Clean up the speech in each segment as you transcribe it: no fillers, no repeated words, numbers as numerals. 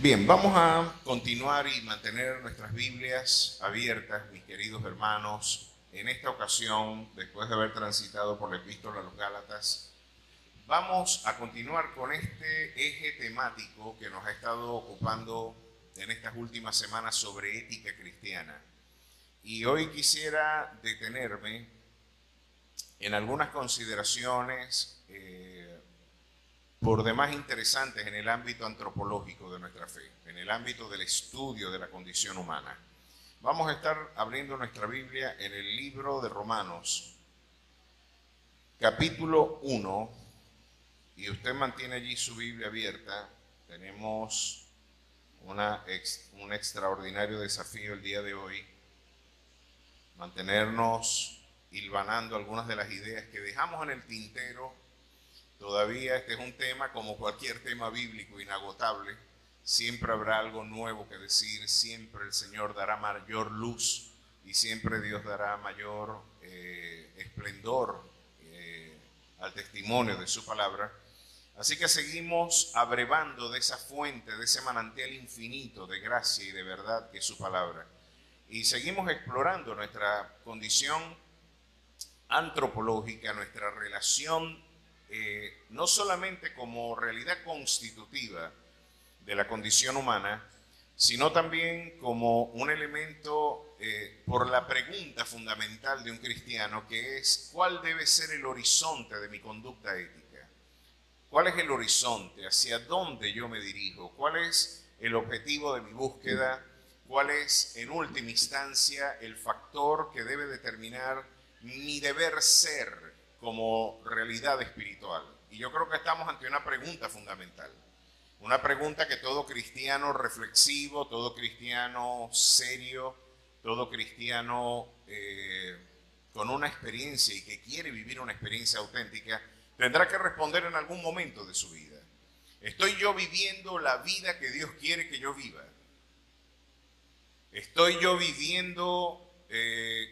Bien, vamos a continuar y mantener nuestras Biblias abiertas, mis queridos hermanos. En esta ocasión, después de haber transitado por la Epístola a los Gálatas, vamos a continuar con este eje temático que nos ha estado ocupando en estas últimas semanas sobre ética cristiana. Y hoy quisiera detenerme en algunas consideraciones por demás interesantes en el ámbito antropológico de nuestra fe, en el ámbito del estudio de la condición humana. Vamos a estar abriendo nuestra Biblia en el libro de Romanos, capítulo 1, y usted mantiene allí su Biblia abierta. Tenemos un extraordinario desafío el día de hoy, mantenernos hilvanando algunas de las ideas que dejamos en el tintero. Todavía este es un tema, como cualquier tema bíblico, inagotable. Siempre habrá algo nuevo que decir, siempre el Señor dará mayor luz y siempre Dios dará mayor esplendor al testimonio de su palabra. Así que seguimos abrevando de esa fuente, de ese manantial infinito de gracia y de verdad que es su palabra. Y seguimos explorando nuestra condición antropológica, nuestra relación no solamente como realidad constitutiva de la condición humana, sino también como un elemento por la pregunta fundamental de un cristiano, que es: ¿cuál debe ser el horizonte de mi conducta ética? ¿Cuál es el horizonte? ¿Hacia dónde yo me dirijo? ¿Cuál es el objetivo de mi búsqueda? ¿Cuál es, en última instancia, el factor que debe determinar mi deber ser como realidad espiritual? Y yo creo que estamos ante una pregunta fundamental, una pregunta que todo cristiano reflexivo, todo cristiano serio, todo cristiano con una experiencia y que quiere vivir una experiencia auténtica tendrá que responder en algún momento de su vida. ¿Estoy yo viviendo la vida que Dios quiere que yo viva? ¿Estoy yo viviendo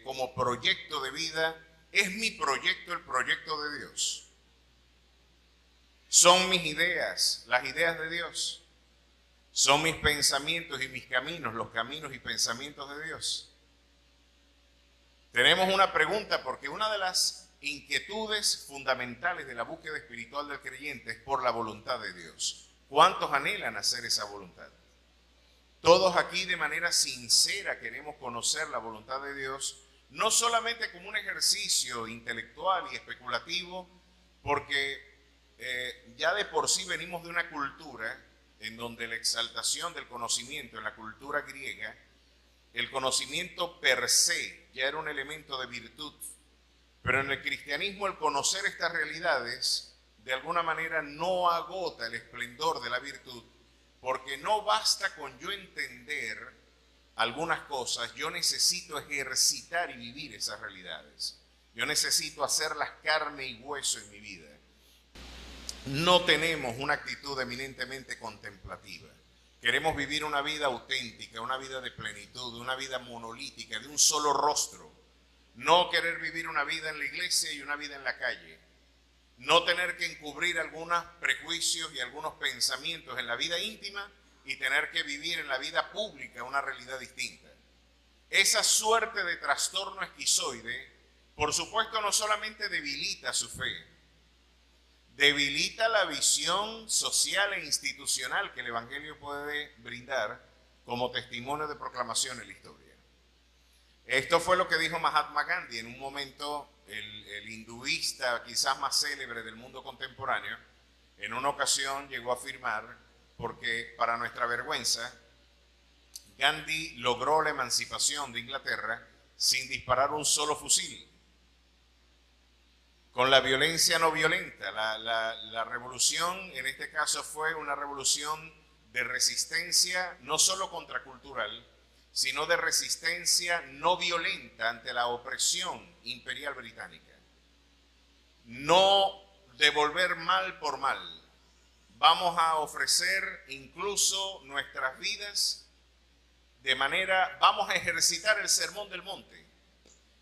como proyecto de vida? ¿Es mi proyecto el proyecto de Dios? ¿Son mis ideas las ideas de Dios? ¿Son mis pensamientos y mis caminos los caminos y pensamientos de Dios? Tenemos una pregunta, porque una de las inquietudes fundamentales de la búsqueda espiritual del creyente es por la voluntad de Dios. ¿Cuántos anhelan hacer esa voluntad? Todos aquí de manera sincera queremos conocer la voluntad de Dios, no solamente como un ejercicio intelectual y especulativo, porque ya de por sí venimos de una cultura en donde la exaltación del conocimiento, en la cultura griega, el conocimiento per se ya era un elemento de virtud, pero en el cristianismo el conocer estas realidades de alguna manera no agota el esplendor de la virtud, porque no basta con yo entender algunas cosas, yo necesito ejercitar y vivir esas realidades. Yo necesito hacerlas carne y hueso en mi vida. No tenemos una actitud eminentemente contemplativa. Queremos vivir una vida auténtica, una vida de plenitud, una vida monolítica, de un solo rostro. No querer vivir una vida en la iglesia y una vida en la calle. No tener que encubrir algunos prejuicios y algunos pensamientos en la vida íntima y tener que vivir en la vida pública una realidad distinta. Esa suerte de trastorno esquizoide, por supuesto, no solamente debilita su fe, debilita la visión social e institucional que el Evangelio puede brindar como testimonio de proclamación en la historia. Esto fue lo que dijo Mahatma Gandhi en un momento, el hinduista quizás más célebre del mundo contemporáneo. En una ocasión llegó a afirmar, porque para nuestra vergüenza, Gandhi logró la emancipación de Inglaterra sin disparar un solo fusil, con la violencia no violenta. La revolución en este caso fue una revolución de resistencia no solo contracultural, sino de resistencia no violenta ante la opresión imperial británica. No devolver mal por mal. Vamos a ofrecer incluso nuestras vidas vamos a ejercitar el sermón del monte.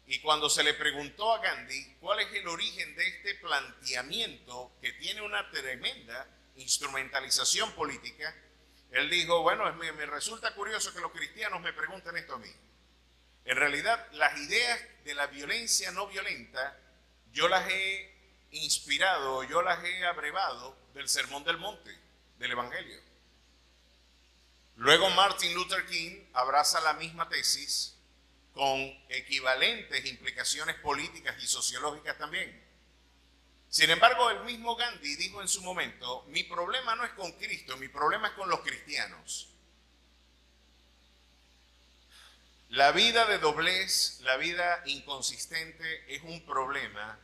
Y cuando se le preguntó a Gandhi cuál es el origen de este planteamiento que tiene una tremenda instrumentalización política, Él dijo, bueno, me resulta curioso que los cristianos me pregunten esto a mí. En realidad, las ideas de la violencia no violenta, yo las he inspirado, yo las he abrevado del Sermón del Monte, del Evangelio. Luego Martin Luther King abraza la misma tesis con equivalentes implicaciones políticas y sociológicas también. Sin embargo, el mismo Gandhi dijo en su momento, mi problema no es con Cristo, mi problema es con los cristianos. La vida de doblez, la vida inconsistente es un problema.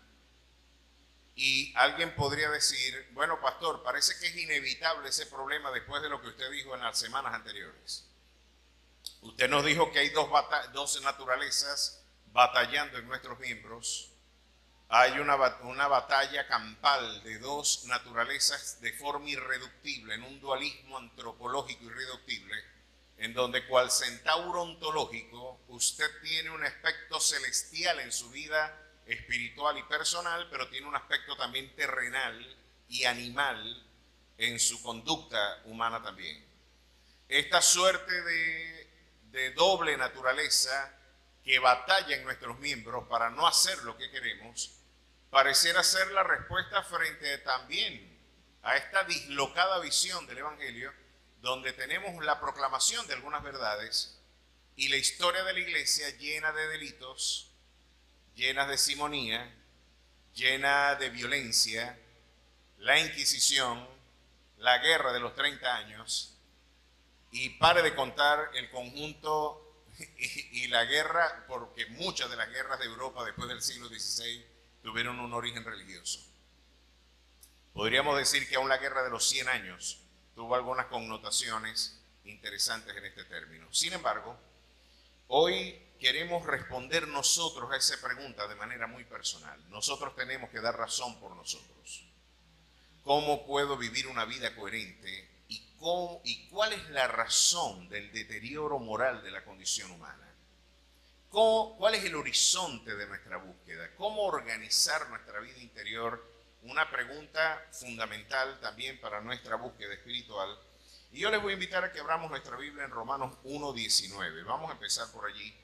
Y alguien podría decir, bueno, pastor, parece que es inevitable ese problema después de lo que usted dijo en las semanas anteriores. Usted nos dijo que hay dos naturalezas batallando en nuestros miembros. Hay una batalla campal de dos naturalezas de forma irreductible, en un dualismo antropológico irreductible, en donde cual centauro ontológico, usted tiene un aspecto celestial en su vida espiritual y personal, pero tiene un aspecto también terrenal y animal en su conducta humana también. Esta suerte de doble naturaleza que batalla en nuestros miembros para no hacer lo que queremos, pareciera ser la respuesta frente también a esta dislocada visión del Evangelio, donde tenemos la proclamación de algunas verdades y la historia de la iglesia llena de delitos, llenas de simonía, llena de violencia, la Inquisición, la guerra de los 30 años, y pare de contar el conjunto y la guerra, porque muchas de las guerras de Europa después del siglo XVI tuvieron un origen religioso. Podríamos decir que aún la guerra de los 100 años tuvo algunas connotaciones interesantes en este término. Sin embargo, hoy queremos responder nosotros a esa pregunta de manera muy personal. Nosotros tenemos que dar razón por nosotros. ¿Cómo puedo vivir una vida coherente? ¿Y cuál es la razón del deterioro moral de la condición humana? ¿Cuál es el horizonte de nuestra búsqueda? ¿Cómo organizar nuestra vida interior? Una pregunta fundamental también para nuestra búsqueda espiritual. Y yo les voy a invitar a que abramos nuestra Biblia en Romanos 1:19. Vamos a empezar por allí.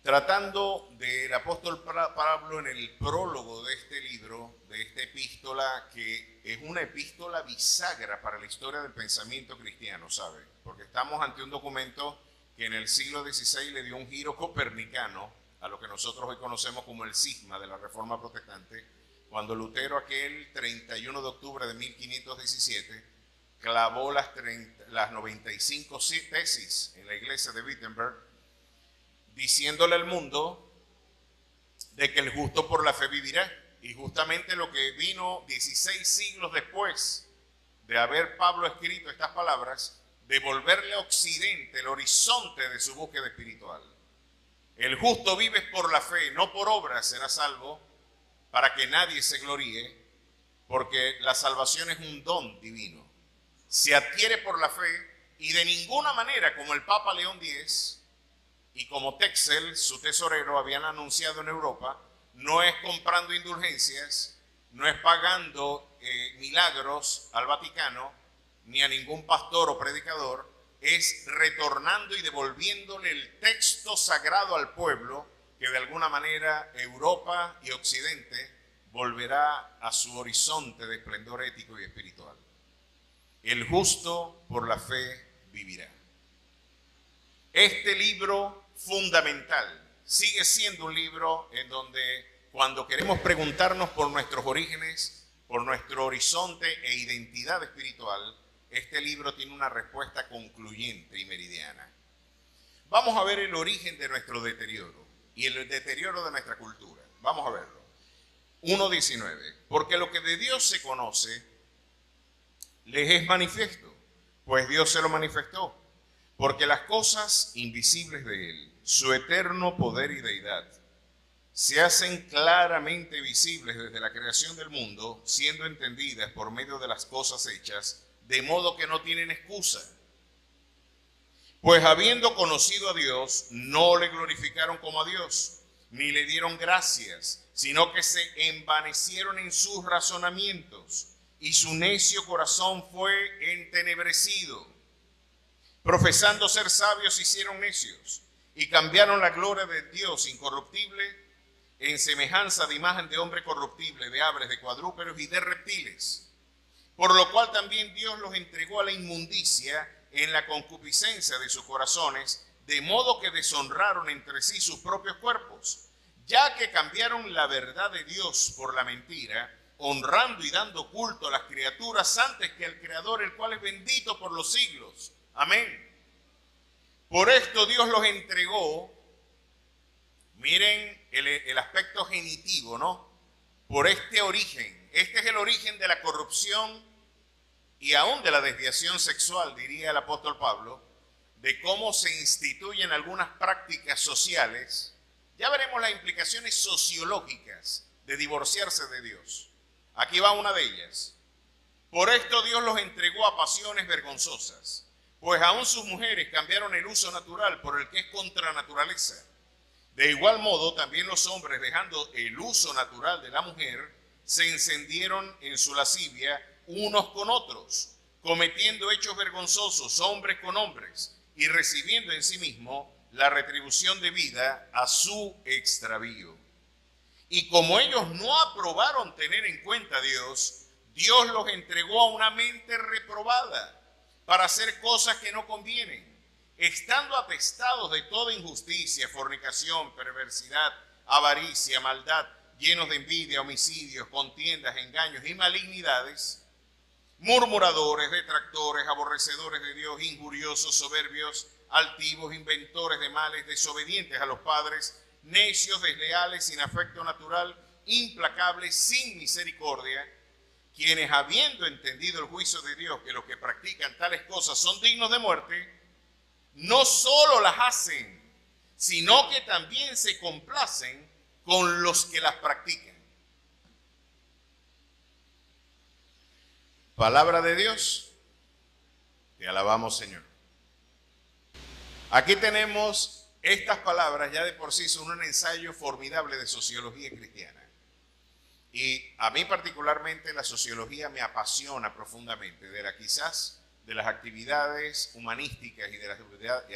Tratando del apóstol Pablo en el prólogo de este libro, de esta epístola, que es una epístola bisagra para la historia del pensamiento cristiano, ¿sabe? Porque estamos ante un documento que en el siglo XVI le dio un giro copernicano a lo que nosotros hoy conocemos como el cisma de la Reforma Protestante, cuando Lutero, aquel 31 de octubre de 1517, clavó las 95 tesis en la iglesia de Wittenberg, diciéndole al mundo de que el justo por la fe vivirá. Y justamente lo que vino 16 siglos después de haber Pablo escrito estas palabras, devolverle a Occidente el horizonte de su búsqueda espiritual. El justo vive por la fe, no por obras será salvo, para que nadie se gloríe, porque la salvación es un don divino. Se adquiere por la fe y de ninguna manera, como el Papa León X y como Texel, su tesorero, habían anunciado en Europa, no es comprando indulgencias, no es pagando milagros al Vaticano, ni a ningún pastor o predicador, es retornando y devolviéndole el texto sagrado al pueblo, que de alguna manera Europa y Occidente volverá a su horizonte de esplendor ético y espiritual. El justo por la fe vivirá. Este libro fundamental sigue siendo un libro en donde cuando queremos preguntarnos por nuestros orígenes, por nuestro horizonte e identidad espiritual, este libro tiene una respuesta concluyente y meridiana. Vamos a ver el origen de nuestro deterioro y el deterioro de nuestra cultura. Vamos a verlo. 1:19. Porque lo que de Dios se conoce les es manifiesto, pues Dios se lo manifestó. Porque las cosas invisibles de Él, su eterno poder y deidad, se hacen claramente visibles desde la creación del mundo, siendo entendidas por medio de las cosas hechas, de modo que no tienen excusa. Pues habiendo conocido a Dios, no le glorificaron como a Dios, ni le dieron gracias, sino que se envanecieron en sus razonamientos, y su necio corazón fue entenebrecido. Profesando ser sabios, se hicieron necios y cambiaron la gloria de Dios incorruptible en semejanza de imagen de hombre corruptible, de aves, de cuadrúpedos y de reptiles. Por lo cual también Dios los entregó a la inmundicia en la concupiscencia de sus corazones, de modo que deshonraron entre sí sus propios cuerpos, ya que cambiaron la verdad de Dios por la mentira, honrando y dando culto a las criaturas antes que al Creador, el cual es bendito por los siglos. Amén. Por esto Dios los entregó, miren el aspecto genitivo, ¿no? Por este origen. Este es el origen de la corrupción y aún de la desviación sexual, diría el apóstol Pablo, de cómo se instituyen algunas prácticas sociales. Ya veremos las implicaciones sociológicas de divorciarse de Dios. Aquí va una de ellas. Por esto Dios los entregó a pasiones vergonzosas, pues aún sus mujeres cambiaron el uso natural por el que es contra naturaleza. De igual modo, también los hombres, dejando el uso natural de la mujer, se encendieron en su lascivia unos con otros, cometiendo hechos vergonzosos hombres con hombres y recibiendo en sí mismo la retribución debida a su extravío. Y como ellos no aprobaron tener en cuenta a Dios, Dios los entregó a una mente reprobada para hacer cosas que no convienen, estando atestados de toda injusticia, fornicación, perversidad, avaricia, maldad, llenos de envidia, homicidios, contiendas, engaños y malignidades, murmuradores, detractores, aborrecedores de Dios, injuriosos, soberbios, altivos, inventores de males, desobedientes a los padres, necios, desleales, sin afecto natural, implacables, sin misericordia, quienes, habiendo entendido el juicio de Dios, que los que practican tales cosas son dignos de muerte, no solo las hacen, sino que también se complacen con los que las practican. Palabra de Dios, te alabamos, Señor. Aquí tenemos estas palabras, ya de por sí son un ensayo formidable de sociología cristiana. Y a mí particularmente la sociología me apasiona profundamente, quizás de las actividades humanísticas y de las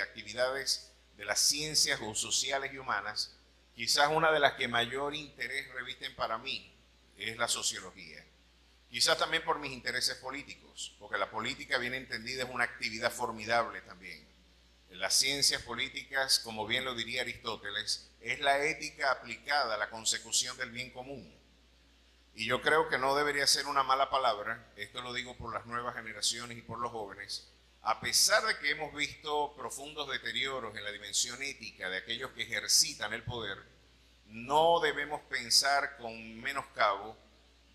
actividades de las ciencias sociales y humanas, quizás una de las que mayor interés revisten para mí es la sociología. Quizás también por mis intereses políticos, porque la política bien entendida es una actividad formidable también. Las ciencias políticas, como bien lo diría Aristóteles, es la ética aplicada a la consecución del bien común. Y yo creo que no debería ser una mala palabra, esto lo digo por las nuevas generaciones y por los jóvenes, a pesar de que hemos visto profundos deterioros en la dimensión ética de aquellos que ejercitan el poder, no debemos pensar con menoscabo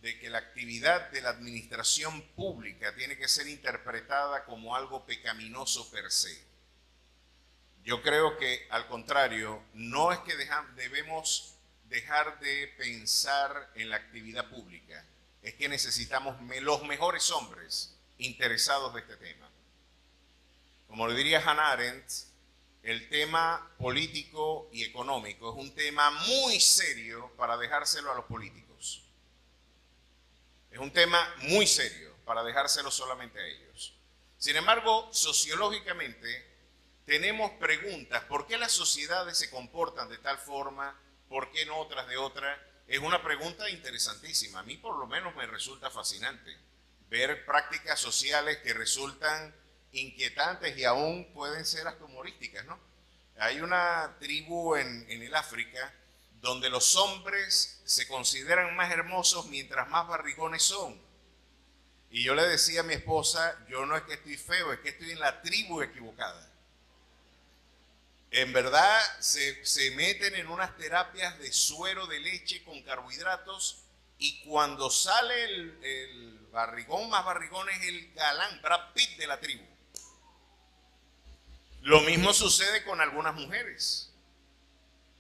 de que la actividad de la administración pública tiene que ser interpretada como algo pecaminoso per se. Yo creo que, al contrario, no es que debemos dejar de pensar en la actividad pública, es que necesitamos los mejores hombres interesados de este tema. Como lo diría Hannah Arendt, el tema político y económico es un tema muy serio para dejárselo a los políticos. Es un tema muy serio para dejárselo solamente a ellos. Sin embargo, sociológicamente tenemos preguntas. ¿Por qué las sociedades se comportan de tal forma? ¿Por qué no otras de otra? Es una pregunta interesantísima. A mí por lo menos me resulta fascinante ver prácticas sociales que resultan inquietantes y aún pueden ser hasta humorísticas, ¿no? Hay una tribu en el África donde los hombres se consideran más hermosos mientras más barrigones son. Y yo le decía a mi esposa, yo no es que estoy feo, es que estoy en la tribu equivocada. En verdad se meten en unas terapias de suero de leche con carbohidratos y cuando sale el barrigón más barrigón es el galán, Brad Pitt de la tribu. Lo mismo sucede con algunas mujeres.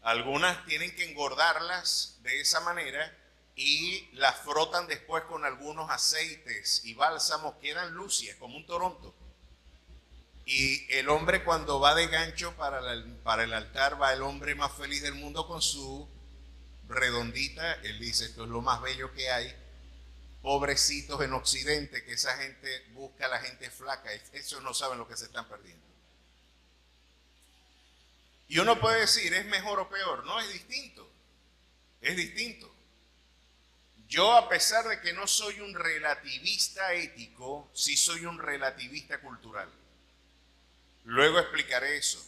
Algunas tienen que engordarlas de esa manera y las frotan después con algunos aceites y bálsamos, quedan lucias como un Toronto. Y el hombre cuando va de gancho para el altar, va el hombre más feliz del mundo con su redondita. Él dice, esto es lo más bello que hay, Pobrecitos en Occidente, que esa gente busca a la gente flaca. Esos no saben lo que se están perdiendo. Y uno puede decir, ¿es mejor o peor? No, es distinto. Es distinto. Yo, a pesar de que no soy un relativista ético, sí soy un relativista cultural. Luego explicaré eso.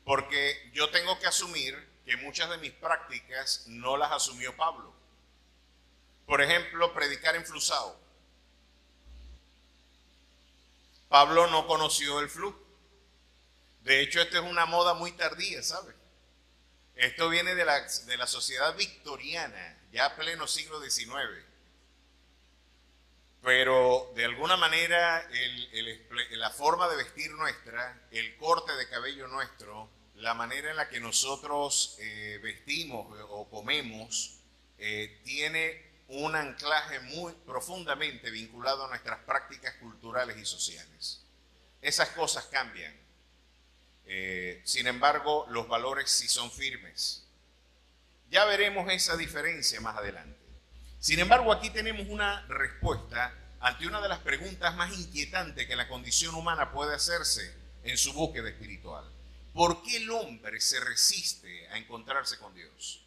Porque yo tengo que asumir que muchas de mis prácticas no las asumió Pablo. Por ejemplo, predicar enflusado. Pablo no conoció el flu. De hecho, esto es una moda muy tardía, ¿sabe? Esto viene de la sociedad victoriana, ya pleno siglo XIX. Pero de alguna manera la forma de vestir nuestra, el corte de cabello nuestro, la manera en la que nosotros vestimos o comemos, tiene un anclaje muy profundamente vinculado a nuestras prácticas culturales y sociales. Esas cosas cambian. Sin embargo, los valores sí son firmes. Ya veremos esa diferencia más adelante. Sin embargo, aquí tenemos una respuesta ante una de las preguntas más inquietantes que la condición humana puede hacerse en su búsqueda espiritual. ¿Por qué el hombre se resiste a encontrarse con Dios?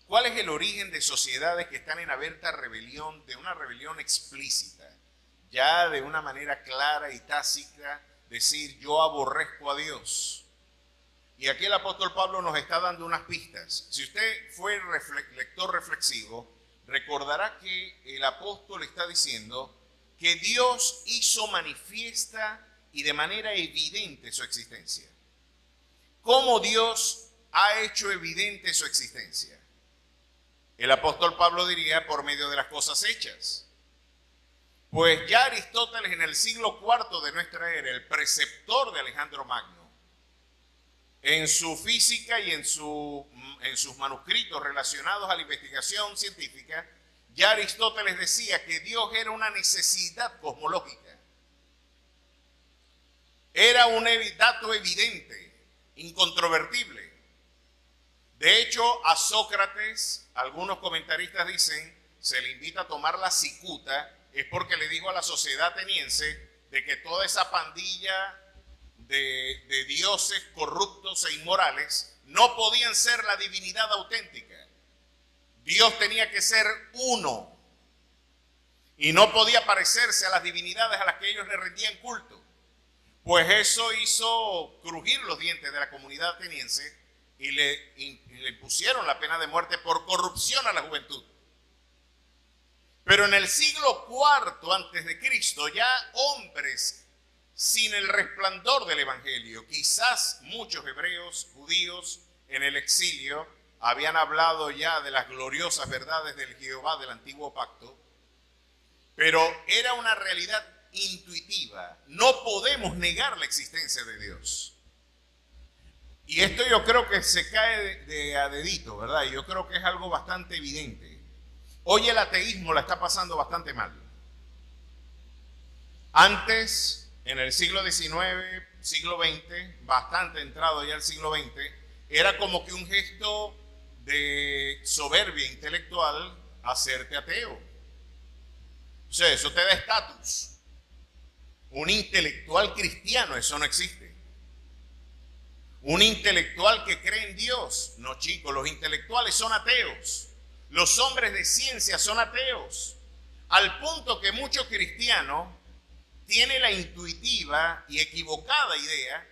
¿Cuál es el origen de sociedades que están en abierta rebelión, de una rebelión explícita, ya de una manera clara y tácita, decir yo aborrezco a Dios? Y aquí el apóstol Pablo nos está dando unas pistas. Si usted fue lector reflexivo, recordará que el apóstol está diciendo que Dios hizo manifiesta y de manera evidente su existencia. ¿Cómo Dios ha hecho evidente su existencia? El apóstol Pablo diría por medio de las cosas hechas. Pues ya Aristóteles en el siglo IV de nuestra era, el preceptor de Alejandro Magno, en su física y en sus manuscritos relacionados a la investigación científica, ya Aristóteles decía que Dios era una necesidad cosmológica. Era un dato evidente, incontrovertible. De hecho, a Sócrates, algunos comentaristas dicen, se le invita a tomar la cicuta, es porque le dijo a la sociedad ateniense de que toda esa pandilla de dioses corruptos e inmorales no podían ser la divinidad auténtica. Dios tenía que ser uno y no podía parecerse a las divinidades a las que ellos le rendían culto. Pues eso hizo crujir los dientes de la comunidad ateniense y le impusieron la pena de muerte por corrupción a la juventud. Pero en el siglo IV antes de Cristo, ya hombres sin el resplandor del evangelio, quizás muchos hebreos, judíos en el exilio, habían hablado ya de las gloriosas verdades del Jehová del antiguo pacto, pero era una realidad intuitiva. No podemos negar la existencia de Dios. Y esto yo creo que se cae de a dedito, ¿verdad? Y yo creo que es algo bastante evidente. Hoy el ateísmo la está pasando bastante mal. Antes, en el siglo XIX, siglo XX, bastante entrado ya el siglo XX, era como que un gesto de soberbia intelectual hacerte ateo. O sea, eso te da estatus. Un intelectual cristiano, eso no existe. Un intelectual que cree en Dios. No, chicos, los intelectuales son ateos. Los hombres de ciencia son ateos. Al punto que muchos cristianos tienen la intuitiva y equivocada idea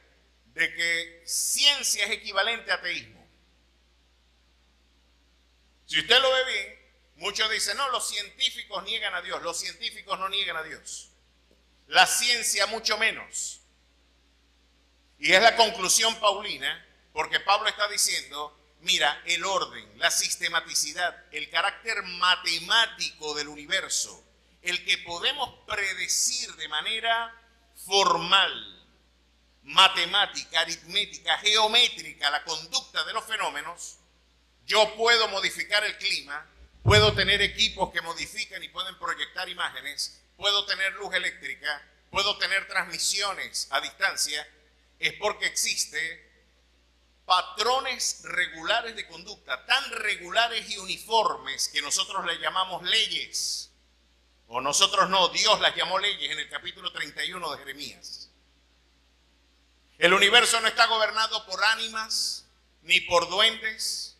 de que ciencia es equivalente a ateísmo. Si usted lo ve bien, muchos dicen, no, los científicos niegan a Dios. Los científicos no niegan a Dios. La ciencia mucho menos. Y es la conclusión paulina, porque Pablo está diciendo, mira, el orden, la sistematicidad, el carácter matemático del universo, el que podemos predecir de manera formal, matemática, aritmética, geométrica, la conducta de los fenómenos. Yo puedo modificar el clima, puedo tener equipos que modifican y pueden proyectar imágenes, puedo tener luz eléctrica, puedo tener transmisiones a distancia, es porque existe patrones regulares de conducta, tan regulares y uniformes que nosotros le llamamos leyes. O nosotros no, Dios las llamó leyes en el capítulo 31 de Jeremías. El universo no está gobernado por ánimas, ni por duendes,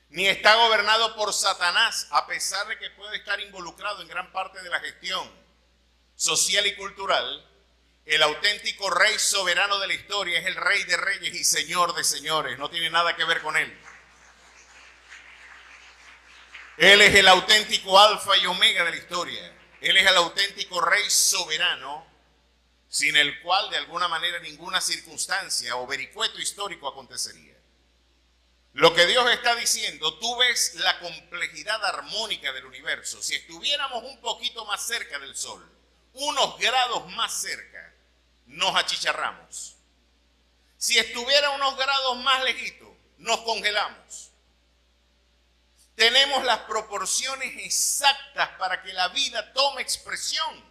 ni está gobernado por Satanás, a pesar de que puede estar involucrado en gran parte de la gestión social y cultural. El auténtico rey soberano de la historia es el Rey de Reyes y Señor de Señores. No tiene nada que ver con él. Él es el auténtico alfa y omega de la historia. Él es el auténtico Rey soberano, sin el cual de alguna manera ninguna circunstancia o vericueto histórico acontecería. Lo que Dios está diciendo, tú ves la complejidad armónica del universo. Si estuviéramos un poquito más cerca del Sol, unos grados más cerca, nos achicharramos. Si estuviera unos grados más lejitos, nos congelamos. Tenemos las proporciones exactas para que la vida tome expresión.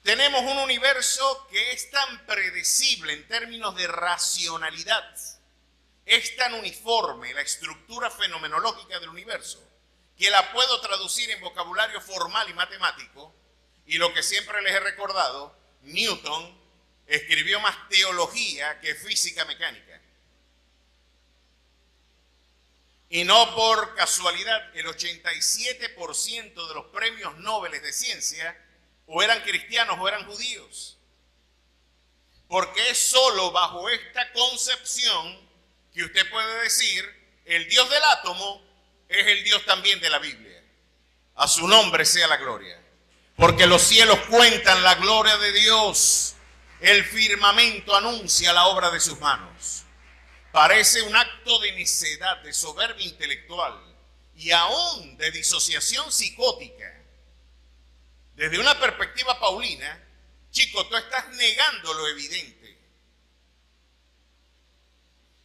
Tenemos un universo que es tan predecible en términos de racionalidad, es tan uniforme la estructura fenomenológica del universo, que la puedo traducir en vocabulario formal y matemático, y lo que siempre les he recordado, Newton escribió más teología que física mecánica. Y no por casualidad, el 87% de los premios Nobel de ciencia o eran cristianos o eran judíos. Porque es solo bajo esta concepción que usted puede decir, el Dios del átomo es el Dios también de la Biblia. A su nombre sea la gloria. Porque los cielos cuentan la gloria de Dios. El firmamento anuncia la obra de sus manos. Parece un acto de necedad, de soberbia intelectual y aún de disociación psicótica. Desde una perspectiva paulina, chico, tú estás negando lo evidente.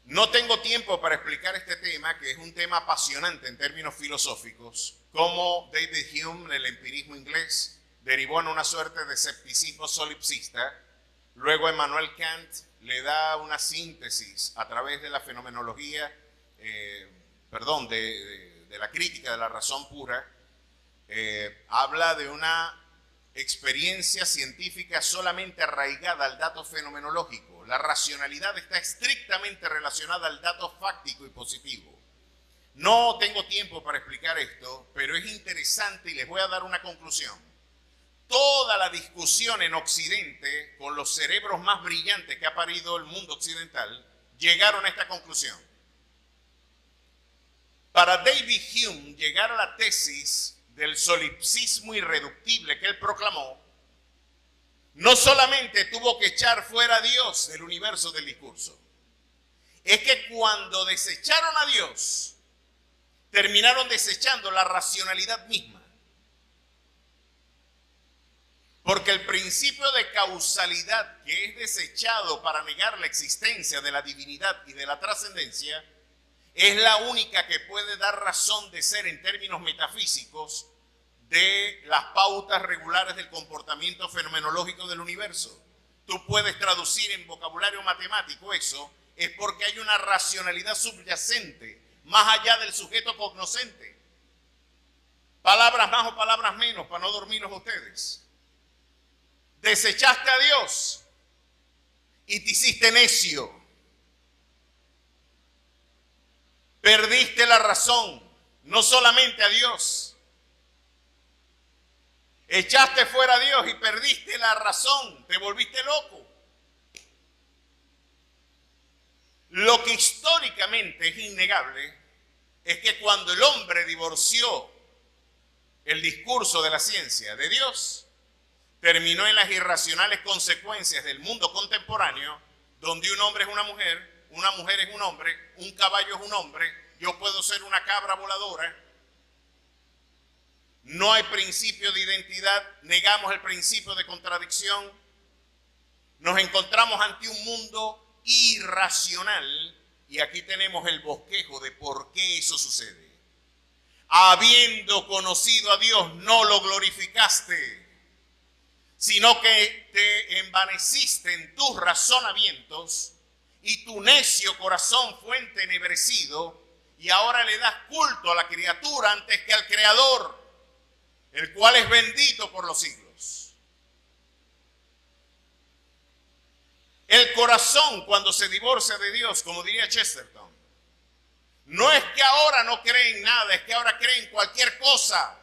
No tengo tiempo para explicar este tema, que es un tema apasionante en términos filosóficos, cómo David Hume, el empirismo inglés, derivó en una suerte de escepticismo solipsista. Luego Emmanuel Kant le da una síntesis a través de la fenomenología, de la crítica de la razón pura. Habla de una experiencia científica solamente arraigada al dato fenomenológico. La racionalidad está estrictamente relacionada al dato fáctico y positivo. No tengo tiempo para explicar esto, pero es interesante y les voy a dar una conclusión. Toda la discusión en Occidente, con los cerebros más brillantes que ha parido el mundo occidental, llegaron a esta conclusión. Para David Hume, llegar a la tesis del solipsismo irreductible que él proclamó, no solamente tuvo que echar fuera a Dios del universo del discurso, es que cuando desecharon a Dios, terminaron desechando la racionalidad misma. Porque el principio de causalidad que es desechado para negar la existencia de la divinidad y de la trascendencia es la única que puede dar razón de ser en términos metafísicos de las pautas regulares del comportamiento fenomenológico del universo. Tú puedes traducir en vocabulario matemático eso, es porque hay una racionalidad subyacente más allá del sujeto cognoscente. Palabras más o palabras menos para no dormirlos ustedes. Desechaste a Dios y te hiciste necio. Perdiste la razón, no solamente a Dios. Echaste fuera a Dios y perdiste la razón, te volviste loco. Lo que históricamente es innegable es que cuando el hombre divorció el discurso de la ciencia de Dios, terminó en las irracionales consecuencias del mundo contemporáneo, donde un hombre es una mujer es un hombre, un caballo es un hombre, yo puedo ser una cabra voladora. No hay principio de identidad, negamos el principio de contradicción. Nos encontramos ante un mundo irracional y aquí tenemos el bosquejo de por qué eso sucede. Habiendo conocido a Dios, no lo glorificaste, sino que te envaneciste en tus razonamientos y tu necio corazón fue entenebrecido y ahora le das culto a la criatura antes que al Creador, el cual es bendito por los siglos. El corazón, cuando se divorcia de Dios, como diría Chesterton, no es que ahora no cree en nada, es que ahora cree en cualquier cosa.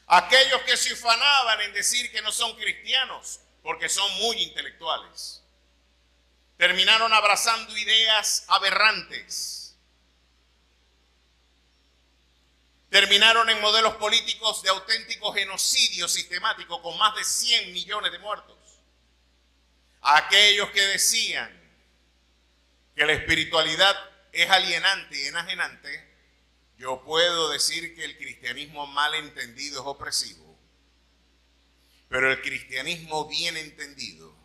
Aquellos que se ufanaban en decir que no son cristianos, porque son muy intelectuales, terminaron abrazando ideas aberrantes. Terminaron en modelos políticos de auténtico genocidio sistemático con más de 100 millones de muertos. Aquellos que decían que la espiritualidad es alienante y enajenante, yo puedo decir que el cristianismo mal entendido es opresivo, pero el cristianismo bien entendido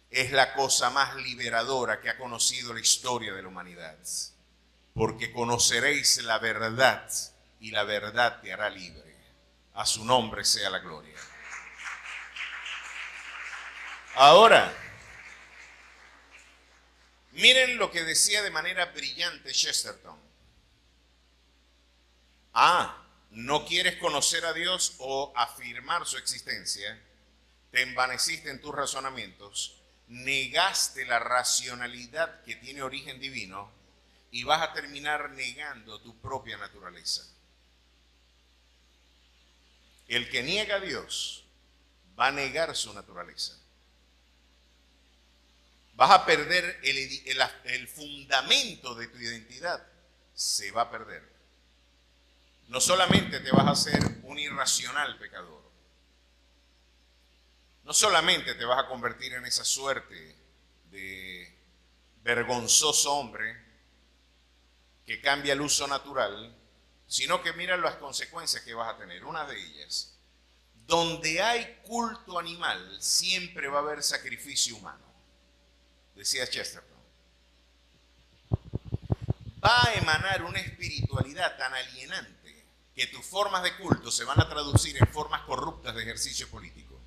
es la cosa más liberadora que ha conocido la historia de la humanidad, porque conoceréis la verdad y la verdad te hará libre. A su nombre sea la gloria. Ahora, miren lo que decía de manera brillante Chesterton. ¿No quieres conocer a Dios o afirmar su existencia? Te envaneciste en tus razonamientos, negaste la racionalidad que tiene origen divino y vas a terminar negando tu propia naturaleza. El que niega a Dios va a negar su naturaleza. Vas a perder el fundamento de tu identidad, se va a perder. No solamente te vas a hacer un irracional pecador, no solamente te vas a convertir en esa suerte de vergonzoso hombre que cambia el uso natural, sino que mira las consecuencias que vas a tener. Una de ellas, donde hay culto animal, siempre va a haber sacrificio humano, decía Chesterton. Va a emanar una espiritualidad tan alienante que tus formas de culto se van a traducir en formas corruptas de ejercicio político.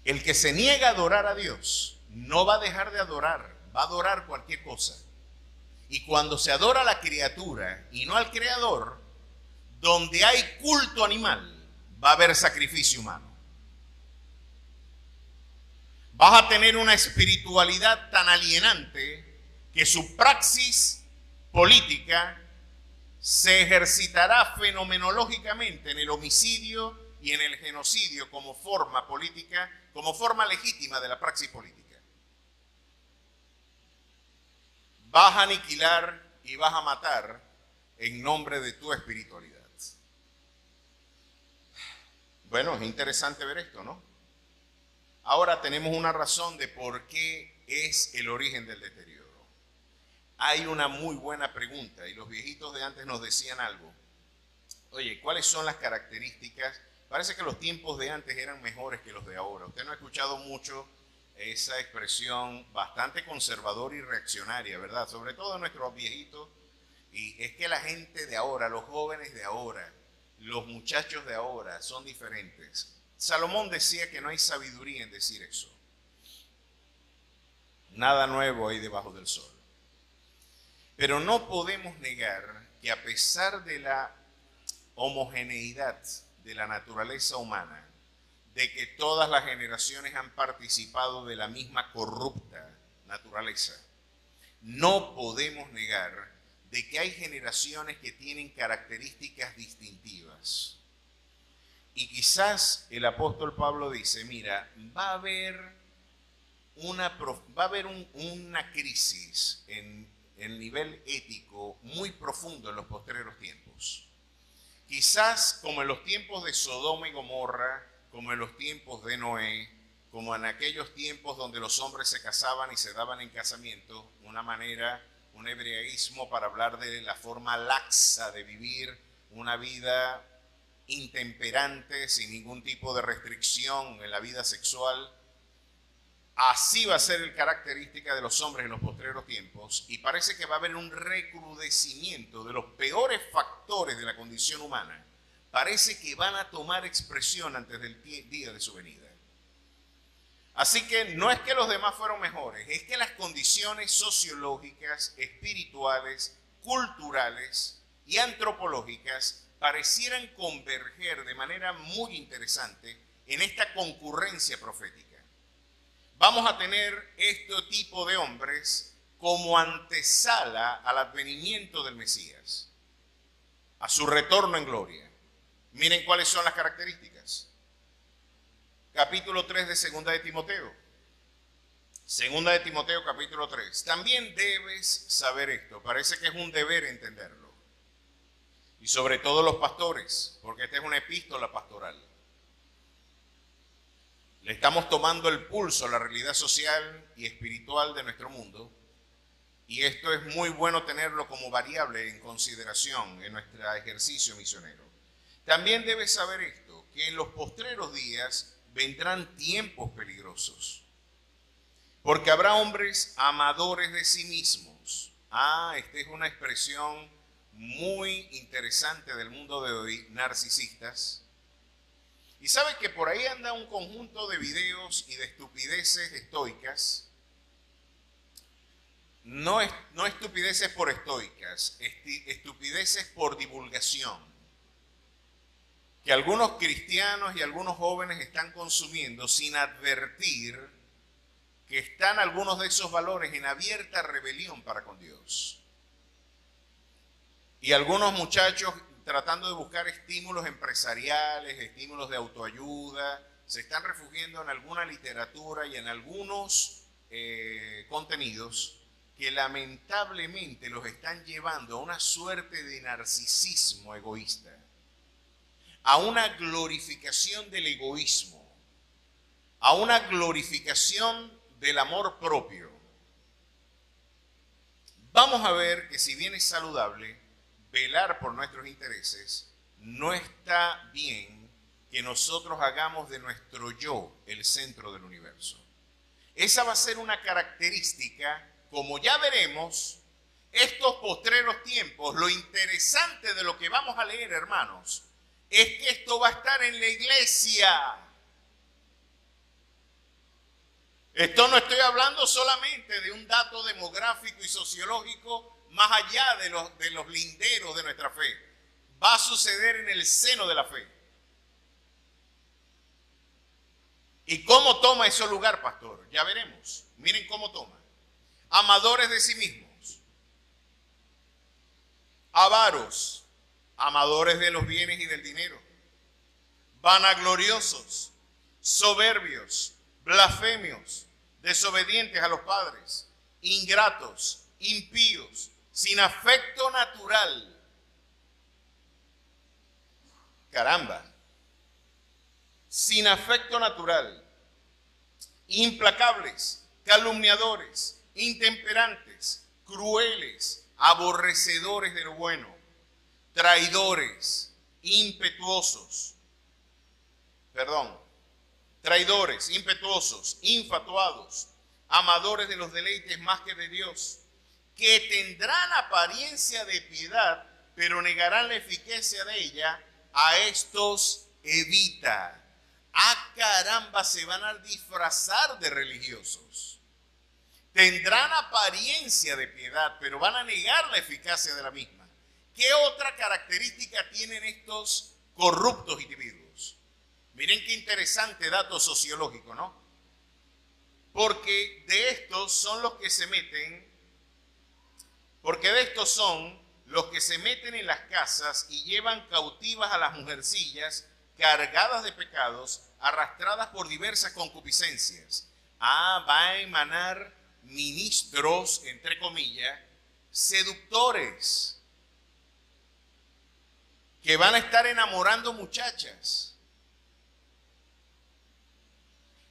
El que se niega a adorar a Dios no va a dejar de adorar, va a adorar cualquier cosa. Y cuando se adora a la criatura y no al Creador, donde hay culto animal, va a haber sacrificio humano. Vas a tener una espiritualidad tan alienante que su praxis política se ejercitará fenomenológicamente en el homicidio y en el genocidio como forma política, como forma legítima de la praxis política. Vas a aniquilar y vas a matar en nombre de tu espiritualidad. Bueno, es interesante ver esto, ¿no? Ahora tenemos una razón de por qué es el origen del deterioro. Hay una muy buena pregunta y los viejitos de antes nos decían algo. Oye, ¿cuáles son las características? Parece que los tiempos de antes eran mejores que los de ahora. Usted no ha escuchado mucho esa expresión bastante conservadora y reaccionaria, ¿verdad? Sobre todo nuestros viejitos. Y es que la gente de ahora, los jóvenes de ahora, los muchachos de ahora son diferentes. Salomón decía que no hay sabiduría en decir eso. Nada nuevo hay debajo del sol. Pero no podemos negar que a pesar de la homogeneidad de la naturaleza humana, de que todas las generaciones han participado de la misma corrupta naturaleza, no podemos negar de que hay generaciones que tienen características distintivas. Y quizás el apóstol Pablo dice, mira, va a haber una crisis en el nivel ético muy profundo en los postreros tiempos. Quizás como en los tiempos de Sodoma y Gomorra, como en los tiempos de Noé, como en aquellos tiempos donde los hombres se casaban y se daban en casamiento, una manera, un hebraísmo para hablar de la forma laxa de vivir una vida intemperante, sin ningún tipo de restricción en la vida sexual. Así va a ser el característica de los hombres en los postreros tiempos, y parece que va a haber un recrudecimiento de los peores factores de la condición humana. Parece que van a tomar expresión antes del día de su venida. Así que no es que los demás fueron mejores, es que las condiciones sociológicas, espirituales, culturales y antropológicas parecieran converger de manera muy interesante en esta concurrencia profética. Vamos a tener este tipo de hombres como antesala al advenimiento del Mesías, a su retorno en gloria. Miren cuáles son las características. Capítulo 3 de Segunda de Timoteo. Segunda de Timoteo, capítulo 3. También debes saber esto. Parece que es un deber entenderlo. Y sobre todo los pastores, porque esta es una epístola pastoral. Le estamos tomando el pulso a la realidad social y espiritual de nuestro mundo. Y esto es muy bueno tenerlo como variable en consideración en nuestro ejercicio misionero. También debes saber esto, que en los postreros días vendrán tiempos peligrosos, porque habrá hombres amadores de sí mismos. Esta es una expresión muy interesante del mundo de hoy, narcisistas. Y sabe que por ahí anda un conjunto de videos y de estupideces estoicas, no estupideces por estoicas, estupideces por divulgación, que algunos cristianos y algunos jóvenes están consumiendo sin advertir que están algunos de esos valores en abierta rebelión para con Dios. Y algunos muchachos tratando de buscar estímulos empresariales, estímulos de autoayuda, se están refugiando en alguna literatura y en algunos contenidos que lamentablemente los están llevando a una suerte de narcisismo egoísta, a una glorificación del egoísmo, a una glorificación del amor propio. Vamos a ver que si bien es saludable velar por nuestros intereses, no está bien que nosotros hagamos de nuestro yo el centro del universo. Esa va a ser una característica, como ya veremos, estos postreros tiempos. Lo interesante de lo que vamos a leer, hermanos, es que esto va a estar en la iglesia. Esto no estoy hablando solamente de un dato demográfico y sociológico más allá de los linderos de nuestra fe. Va a suceder en el seno de la fe. ¿Y cómo toma ese lugar, pastor? Ya veremos. Miren cómo toma. Amadores de sí mismos. Avaros. Amadores de los bienes y del dinero. Vanagloriosos. Soberbios. Blasfemios. Desobedientes a los padres. Ingratos. Impíos. Sin afecto natural. Caramba. Sin afecto natural. Implacables, calumniadores, intemperantes, crueles, aborrecedores de lo bueno, traidores, infatuados, amadores de los deleites más que de Dios, que tendrán apariencia de piedad, pero negarán la eficacia de ella. A estos evita. Caramba, se van a disfrazar de religiosos. Tendrán apariencia de piedad, pero van a negar la eficacia de la misma. ¿Qué otra característica tienen estos corruptos individuos? Miren qué interesante dato sociológico, ¿no? Porque de estos son los que se meten en las casas y llevan cautivas a las mujercillas cargadas de pecados, arrastradas por diversas concupiscencias. Va a emanar ministros, entre comillas, seductores, que van a estar enamorando muchachas,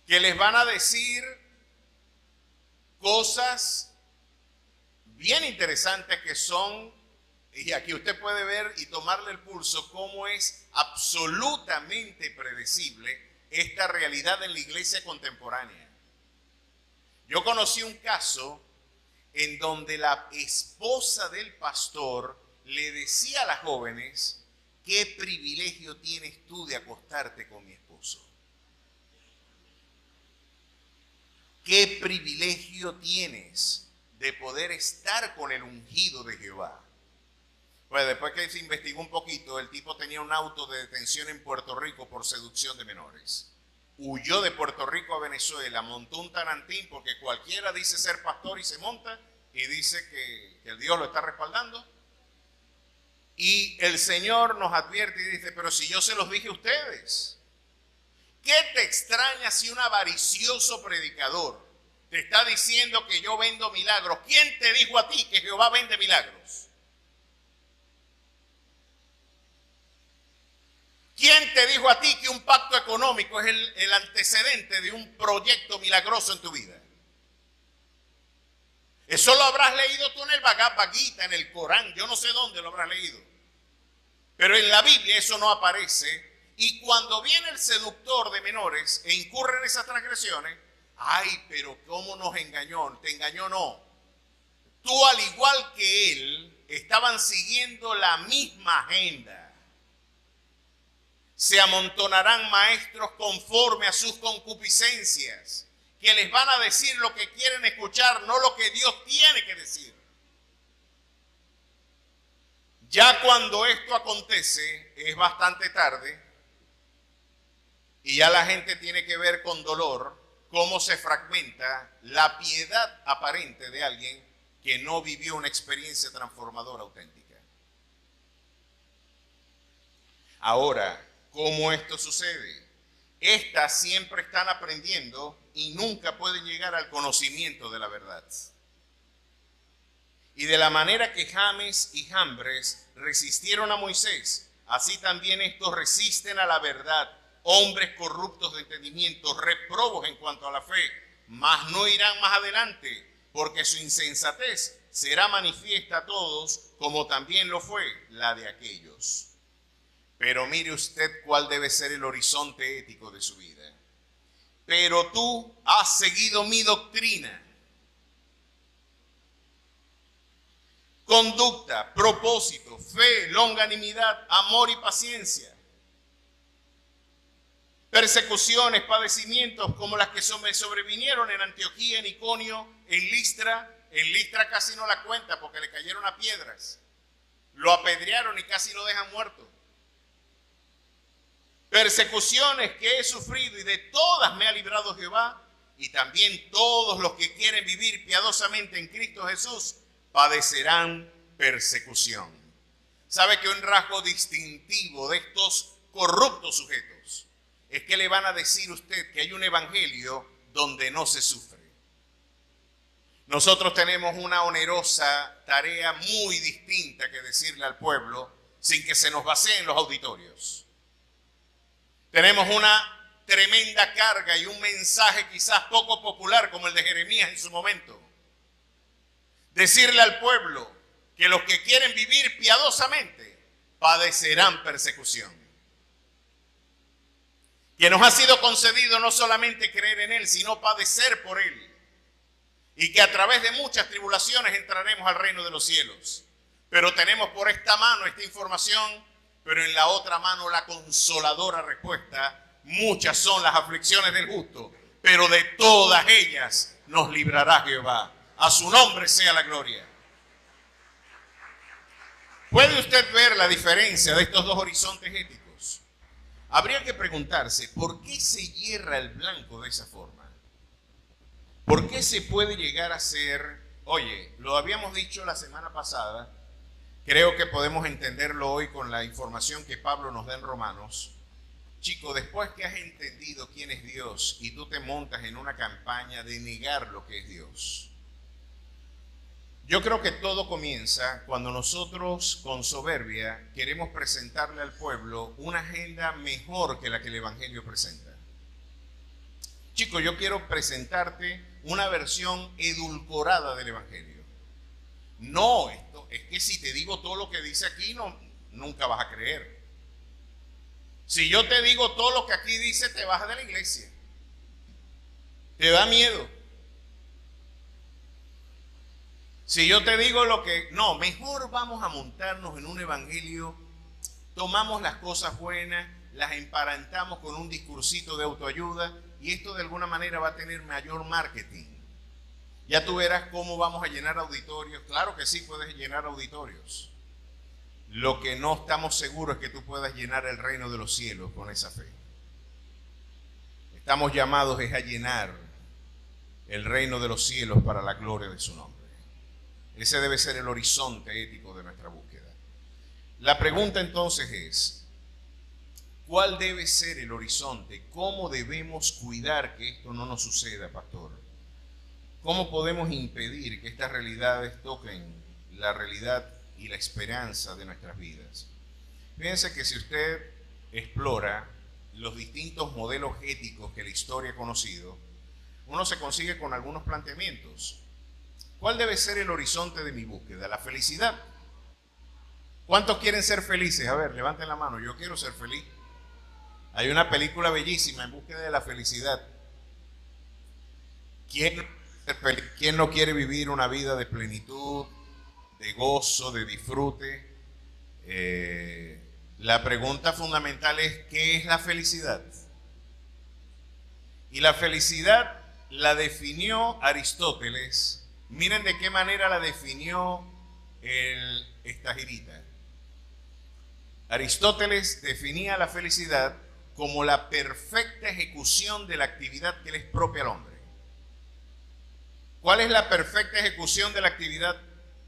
que les van a decir cosas bien interesantes que son, y aquí usted puede ver y tomarle el pulso cómo es absolutamente predecible esta realidad en la iglesia contemporánea. Yo conocí un caso en donde la esposa del pastor le decía a las jóvenes: ¿qué privilegio tienes tú de acostarte con mi esposo? ¿Qué privilegio tienes de poder estar con el ungido de Jehová? Pues después que se investigó un poquito, el tipo tenía un auto de detención en Puerto Rico por seducción de menores. Huyó de Puerto Rico a Venezuela, montó un tarantín, porque cualquiera dice ser pastor y se monta y dice que Dios lo está respaldando. Y el Señor nos advierte y dice: pero si yo se los dije a ustedes. ¿Qué te extraña si un avaricioso predicador te está diciendo que yo vendo milagros? ¿Quién te dijo a ti que Jehová vende milagros? ¿Quién te dijo a ti que un pacto económico es el antecedente de un proyecto milagroso en tu vida? Eso lo habrás leído tú en el Bhagavad Gita, en el Corán, yo no sé dónde lo habrás leído. Pero en la Biblia eso no aparece. Y cuando viene el seductor de menores e incurre en esas transgresiones, ay, pero ¿cómo nos engañó? Te engañó, no. Tú, al igual que él, estaban siguiendo la misma agenda. Se amontonarán maestros conforme a sus concupiscencias, que les van a decir lo que quieren escuchar, no lo que Dios tiene que decir. Ya cuando esto acontece, es bastante tarde, y ya la gente tiene que ver con dolor cómo se fragmenta la piedad aparente de alguien que no vivió una experiencia transformadora auténtica. Ahora, ¿cómo esto sucede? Estas siempre están aprendiendo y nunca pueden llegar al conocimiento de la verdad. Y de la manera que James y Jambres resistieron a Moisés, así también estos resisten a la verdad. Hombres corruptos de entendimiento, reprobos en cuanto a la fe, mas no irán más adelante, porque su insensatez será manifiesta a todos, como también lo fue la de aquellos. Pero mire usted cuál debe ser el horizonte ético de su vida. Pero tú has seguido mi doctrina, conducta, propósito, fe, longanimidad, amor y paciencia. Persecuciones, padecimientos como las que me sobrevinieron en Antioquía, en Iconio, en Listra. En Listra casi no la cuenta porque le cayeron a piedras. Lo apedrearon y casi lo dejan muerto. Persecuciones que he sufrido, y de todas me ha librado Jehová. Y también todos los que quieren vivir piadosamente en Cristo Jesús padecerán persecución. ¿Sabe que un rasgo distintivo de estos corruptos sujetos es que le van a decir a usted que hay un evangelio donde no se sufre? Nosotros tenemos una onerosa tarea muy distinta que decirle al pueblo sin que se nos vacíen los auditorios. Tenemos una tremenda carga y un mensaje quizás poco popular como el de Jeremías en su momento. Decirle al pueblo que los que quieren vivir piadosamente padecerán persecución. Que nos ha sido concedido no solamente creer en Él, sino padecer por Él. Y que a través de muchas tribulaciones entraremos al reino de los cielos. Pero tenemos por esta mano esta información, pero en la otra mano la consoladora respuesta: muchas son las aflicciones del justo, pero de todas ellas nos librará Jehová. A su nombre sea la gloria. ¿Puede usted ver la diferencia de estos dos horizontes éticos? Habría que preguntarse, ¿por qué se hierra el blanco de esa forma? ¿Por qué se puede llegar a ser, oye, lo habíamos dicho la semana pasada, creo que podemos entenderlo hoy con la información que Pablo nos da en Romanos? Chico, después que has entendido quién es Dios y tú te montas en una campaña de negar lo que es Dios. Yo creo que todo comienza cuando nosotros con soberbia queremos presentarle al pueblo una agenda mejor que la que el Evangelio presenta. Chico, yo quiero presentarte una versión edulcorada del Evangelio. No, es que si te digo todo lo que dice aquí, nunca vas a creer. Si yo te digo todo lo que aquí dice, te bajas de la iglesia. Te da miedo. Si yo te digo lo que... No, mejor vamos a montarnos en un evangelio, tomamos las cosas buenas, las emparentamos con un discursito de autoayuda y esto de alguna manera va a tener mayor marketing. Ya tú verás cómo vamos a llenar auditorios. Claro que sí puedes llenar auditorios. Lo que no estamos seguros es que tú puedas llenar el reino de los cielos con esa fe. Estamos llamados es a llenar el reino de los cielos para la gloria de su nombre. Ese debe ser el horizonte ético de nuestra búsqueda. La pregunta entonces es, ¿cuál debe ser el horizonte? ¿Cómo debemos cuidar que esto no nos suceda, pastor? ¿Cómo podemos impedir que estas realidades toquen la realidad y la esperanza de nuestras vidas? Fíjense que si usted explora los distintos modelos éticos que la historia ha conocido, uno se consigue con algunos planteamientos. ¿Cuál debe ser el horizonte de mi búsqueda? La felicidad. ¿Cuántos quieren ser felices? A ver, levanten la mano. Yo quiero ser feliz. Hay una película bellísima, En búsqueda de la felicidad. ¿Quién no quiere vivir una vida de plenitud, de gozo, de disfrute? La pregunta fundamental es, ¿qué es la felicidad? Y la felicidad la definió Aristóteles. Miren de qué manera la definió el Estagirita. Aristóteles definía la felicidad como la perfecta ejecución de la actividad que le es propia al hombre. ¿Cuál es la perfecta ejecución de la actividad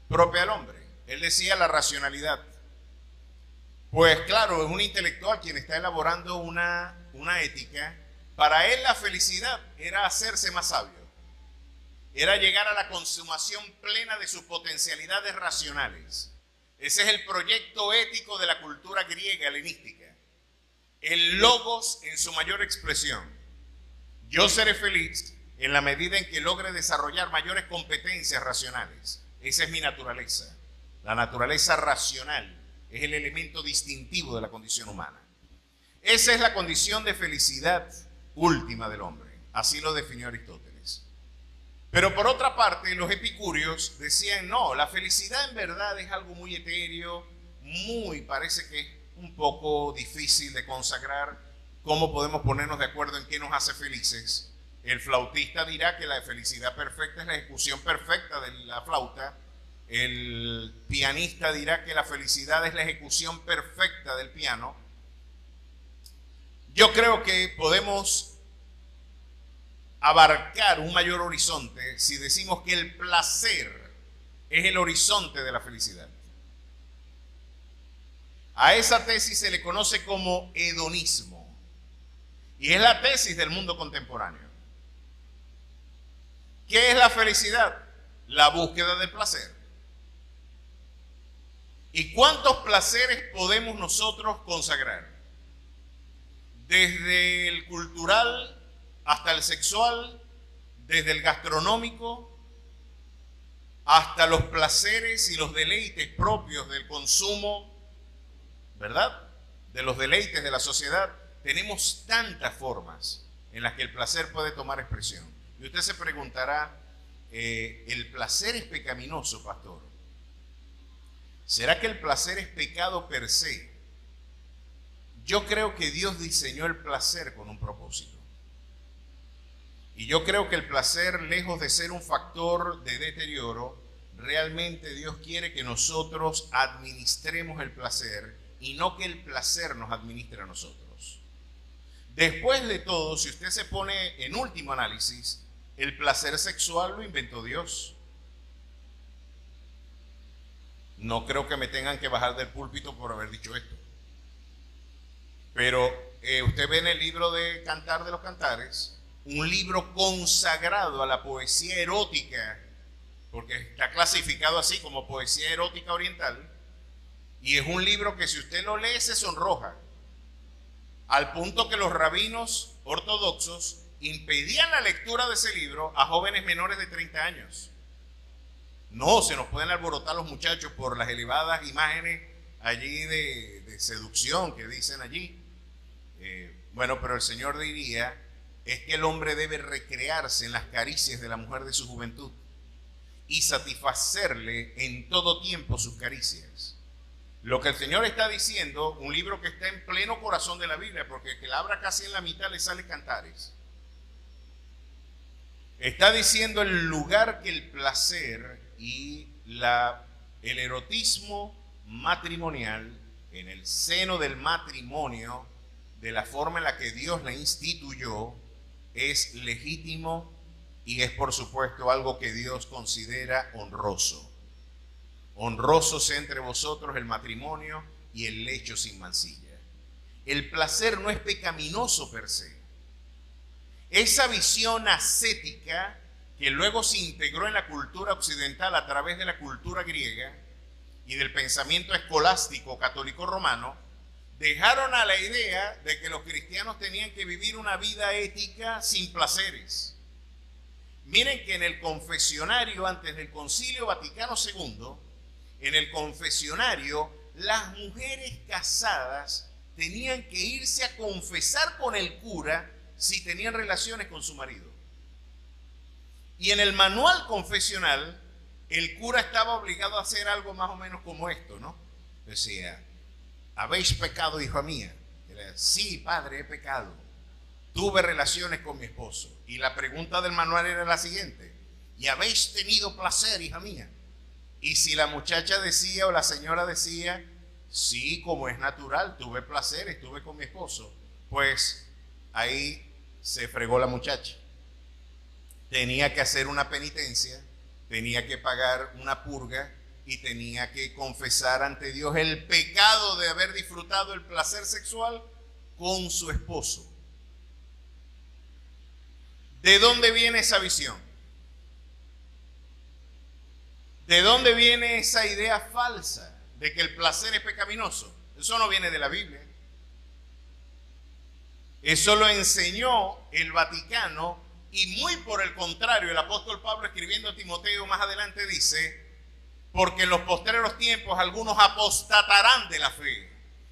propia al hombre? Él decía la racionalidad. Pues claro, es un intelectual quien está elaborando una ética. Para él la felicidad era hacerse más sabio. Era llegar a la consumación plena de sus potencialidades racionales. Ese es el proyecto ético de la cultura griega helenística. El logos en su mayor expresión. Yo seré feliz en la medida en que logre desarrollar mayores competencias racionales. Esa es mi naturaleza. La naturaleza racional es el elemento distintivo de la condición humana. Esa es la condición de felicidad última del hombre. Así lo definió Aristóteles. Pero por otra parte, los epicúreos decían, no, la felicidad en verdad es algo muy etéreo, parece que es un poco difícil de consagrar. ¿Cómo podemos ponernos de acuerdo en qué nos hace felices? El flautista dirá que la felicidad perfecta es la ejecución perfecta de la flauta. El pianista dirá que la felicidad es la ejecución perfecta del piano. Yo creo que podemos abarcar un mayor horizonte si decimos que el placer es el horizonte de la felicidad. A esa tesis se le conoce como hedonismo y es la tesis del mundo contemporáneo. ¿Qué es la felicidad? La búsqueda del placer. ¿Y cuántos placeres podemos nosotros consagrar? Desde el cultural hasta el sexual, desde el gastronómico hasta los placeres y los deleites propios del consumo, ¿verdad? De los deleites de la sociedad. Tenemos tantas formas en las que el placer puede tomar expresión. Y usted se preguntará, ¿el placer es pecaminoso, pastor? ¿Será que el placer es pecado per se? Yo creo que Dios diseñó el placer con un propósito. Y yo creo que el placer, lejos de ser un factor de deterioro, realmente Dios quiere que nosotros administremos el placer y no que el placer nos administre a nosotros. Después de todo, si usted se pone en último análisis, el placer sexual lo inventó Dios. No creo que me tengan que bajar del púlpito por haber dicho esto. Pero usted ve en el libro de Cantar de los Cantares, un libro consagrado a la poesía erótica, porque está clasificado así como poesía erótica oriental, y es un libro que si usted lo lee se sonroja, al punto que los rabinos ortodoxos impedían la lectura de ese libro a jóvenes menores de 30 años. No, se nos pueden alborotar los muchachos por las elevadas imágenes allí de seducción que dicen allí. Bueno, pero el Señor diría, es que el hombre debe recrearse en las caricias de la mujer de su juventud. y satisfacerle en todo tiempo sus caricias. Lo que el Señor está diciendo, un libro que está en pleno corazón de la Biblia, porque el que la abra casi en la mitad le sale Cantares. Está diciendo el lugar que el placer y el erotismo matrimonial en el seno del matrimonio, de la forma en la que Dios la instituyó, es legítimo y es por supuesto algo que Dios considera honroso. Honroso sea entre vosotros el matrimonio y el lecho sin mancilla. El placer no es pecaminoso per se. Esa visión ascética que luego se integró en la cultura occidental a través de la cultura griega y del pensamiento escolástico católico romano, dejaron a la idea de que los cristianos tenían que vivir una vida ética sin placeres. Miren que en el confesionario, antes del Concilio Vaticano II, en el confesionario, las mujeres casadas tenían que irse a confesar con el cura si tenían relaciones con su marido. Y en el manual confesional, el cura estaba obligado a hacer algo más o menos como esto, ¿no? Decía, ¿habéis pecado, hija mía? Y le decía, sí, padre, he pecado. Tuve relaciones con mi esposo. Y la pregunta del manual era la siguiente, ¿y habéis tenido placer, hija mía? Y si la muchacha decía o la señora decía, sí, como es natural, tuve placer, estuve con mi esposo, pues ahí se fregó la muchacha. Tenía que hacer una penitencia, tenía que pagar una purga y tenía que confesar ante Dios el pecado de haber disfrutado el placer sexual con su esposo. ¿De dónde viene esa visión? ¿De dónde viene esa idea falsa de que el placer es pecaminoso? Eso no viene de la Biblia. Eso lo enseñó el Vaticano y muy por el contrario, el apóstol Pablo escribiendo a Timoteo más adelante dice, porque en los postreros tiempos algunos apostatarán de la fe,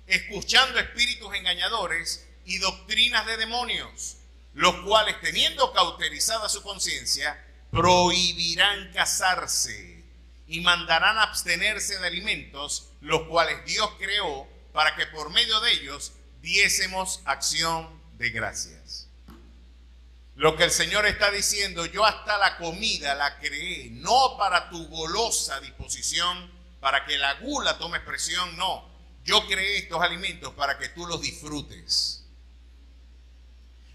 escuchando espíritus engañadores y doctrinas de demonios, los cuales teniendo cauterizada su conciencia, prohibirán casarse y mandarán abstenerse de alimentos, los cuales Dios creó para que por medio de ellos diésemos acción de gracias. Lo que el Señor está diciendo, yo hasta la comida la creé, no para tu golosa disposición, para que la gula tome expresión, no. Yo creé estos alimentos para que tú los disfrutes,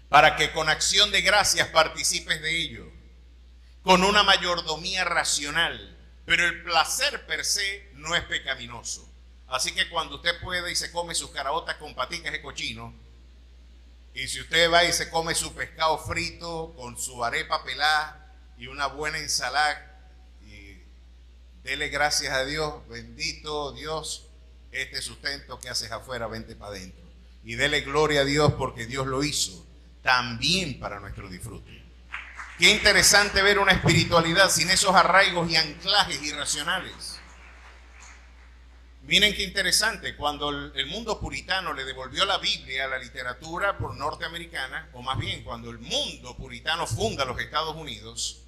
para que con acción de gracias participes de ello, con una mayordomía racional. Pero el placer per se no es pecaminoso. Así que cuando usted puede y se come sus caraotas con paticas de cochino, y si usted va y se come su pescado frito con su arepa pelada y una buena ensalada, y dele gracias a Dios, bendito Dios, este sustento que haces afuera, vente para adentro. Y dele gloria a Dios porque Dios lo hizo también para nuestro disfrute. Qué interesante ver una espiritualidad sin esos arraigos y anclajes irracionales. Miren qué interesante, cuando el mundo puritano le devolvió la Biblia a la literatura por norteamericana, o más bien cuando el mundo puritano funda los Estados Unidos,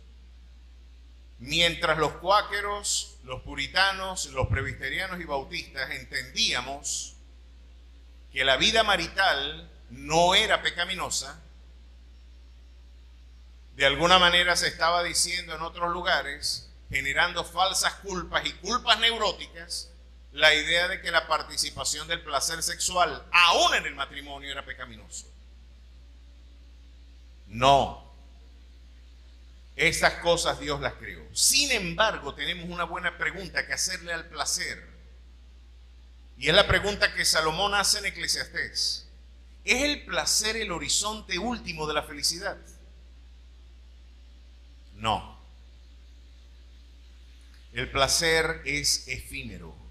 mientras los cuáqueros, los puritanos, los presbiterianos y bautistas entendíamos que la vida marital no era pecaminosa, de alguna manera se estaba diciendo en otros lugares, generando falsas culpas y culpas neuróticas, la idea de que la participación del placer sexual, aún en el matrimonio, era pecaminoso. No. Esas cosas Dios las creó. Sin embargo, tenemos una buena pregunta que hacerle al placer. Y es la pregunta que Salomón hace en Eclesiastés. ¿Es el placer el horizonte último de la felicidad? No. El placer es efímero.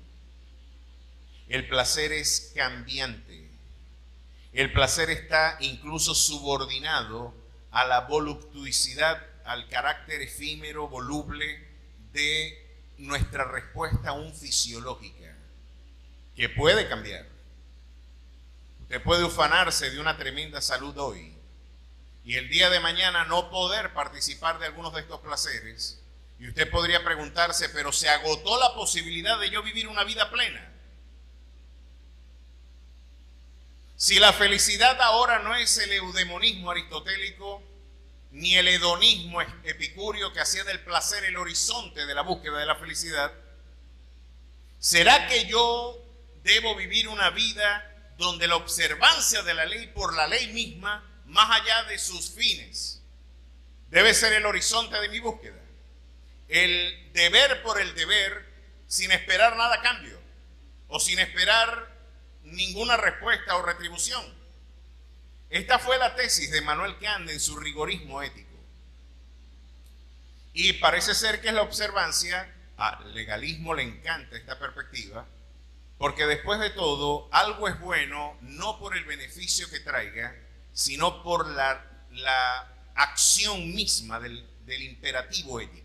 El placer es cambiante. El placer está incluso subordinado a la voluptuosidad, al carácter efímero, voluble de nuestra respuesta aún fisiológica, que puede cambiar. Usted puede ufanarse de una tremenda salud hoy y el día de mañana no poder participar de algunos de estos placeres, Y usted podría preguntarse, pero ¿se agotó la posibilidad de yo vivir una vida plena? Si la felicidad ahora no es el eudemonismo aristotélico, ni el hedonismo epicúreo que hacía del placer el horizonte de la búsqueda de la felicidad, ¿será que yo debo vivir una vida donde la observancia de la ley por la ley misma, más allá de sus fines, debe ser el horizonte de mi búsqueda? El deber por el deber, sin esperar nada a cambio, o sin esperar ninguna respuesta o retribución. Esta fue la tesis de Immanuel Kant en su rigorismo ético. Y parece ser que es la observancia, al legalismo le encanta esta perspectiva, porque después de todo, algo es bueno no por el beneficio que traiga, sino por la acción misma del imperativo ético.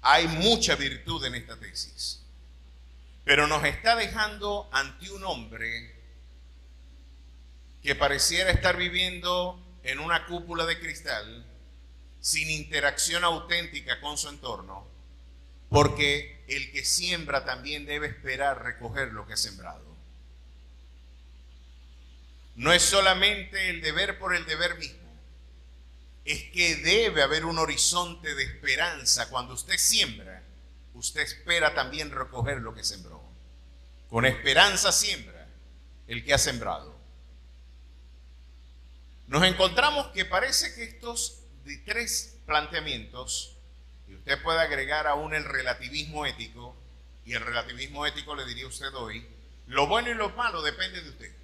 Hay mucha virtud en esta tesis, pero nos está dejando ante un hombre que pareciera estar viviendo en una cúpula de cristal, sin interacción auténtica con su entorno, porque el que siembra también debe esperar recoger lo que ha sembrado. No es solamente el deber por el deber mismo, es que debe haber un horizonte de esperanza. Cuando usted siembra, usted espera también recoger lo que sembró. Con esperanza siembra el que ha sembrado. Nos encontramos que parece que estos tres planteamientos, y usted puede agregar aún el relativismo ético, y el relativismo ético le diría a usted hoy, lo bueno y lo malo depende de usted.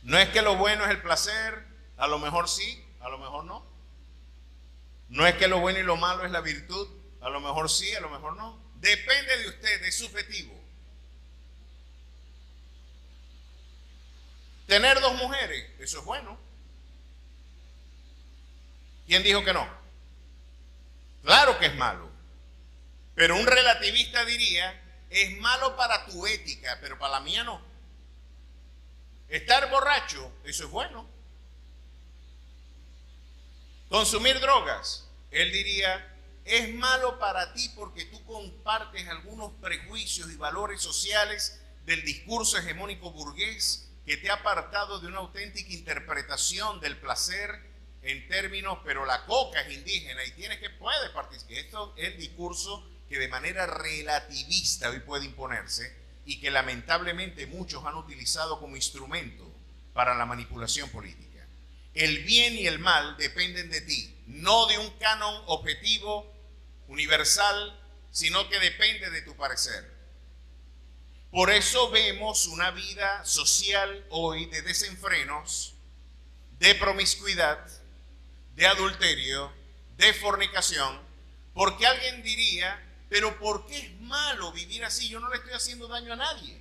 No es que lo bueno es el placer, a lo mejor sí, a lo mejor no. No es que lo bueno y lo malo es la virtud, a lo mejor sí, a lo mejor no. Depende de usted, es subjetivo. Tener dos mujeres, eso es bueno. ¿Quién dijo que no? Claro que es malo. Pero un relativista diría, es malo para tu ética, pero para la mía no. Estar borracho, eso es bueno. Consumir drogas, él diría, es malo para ti porque tú compartes algunos prejuicios y valores sociales del discurso hegemónico burgués que te ha apartado de una auténtica interpretación del placer en términos, pero la coca es indígena y puede participar. Esto es el discurso que de manera relativista hoy puede imponerse y que lamentablemente muchos han utilizado como instrumento para la manipulación política. El bien y el mal dependen de ti, no de un canon objetivo, universal, sino que depende de tu parecer. Por eso vemos una vida social hoy de desenfrenos, de promiscuidad, de adulterio, de fornicación, porque alguien diría, pero ¿por qué es malo vivir así? Yo no le estoy haciendo daño a nadie.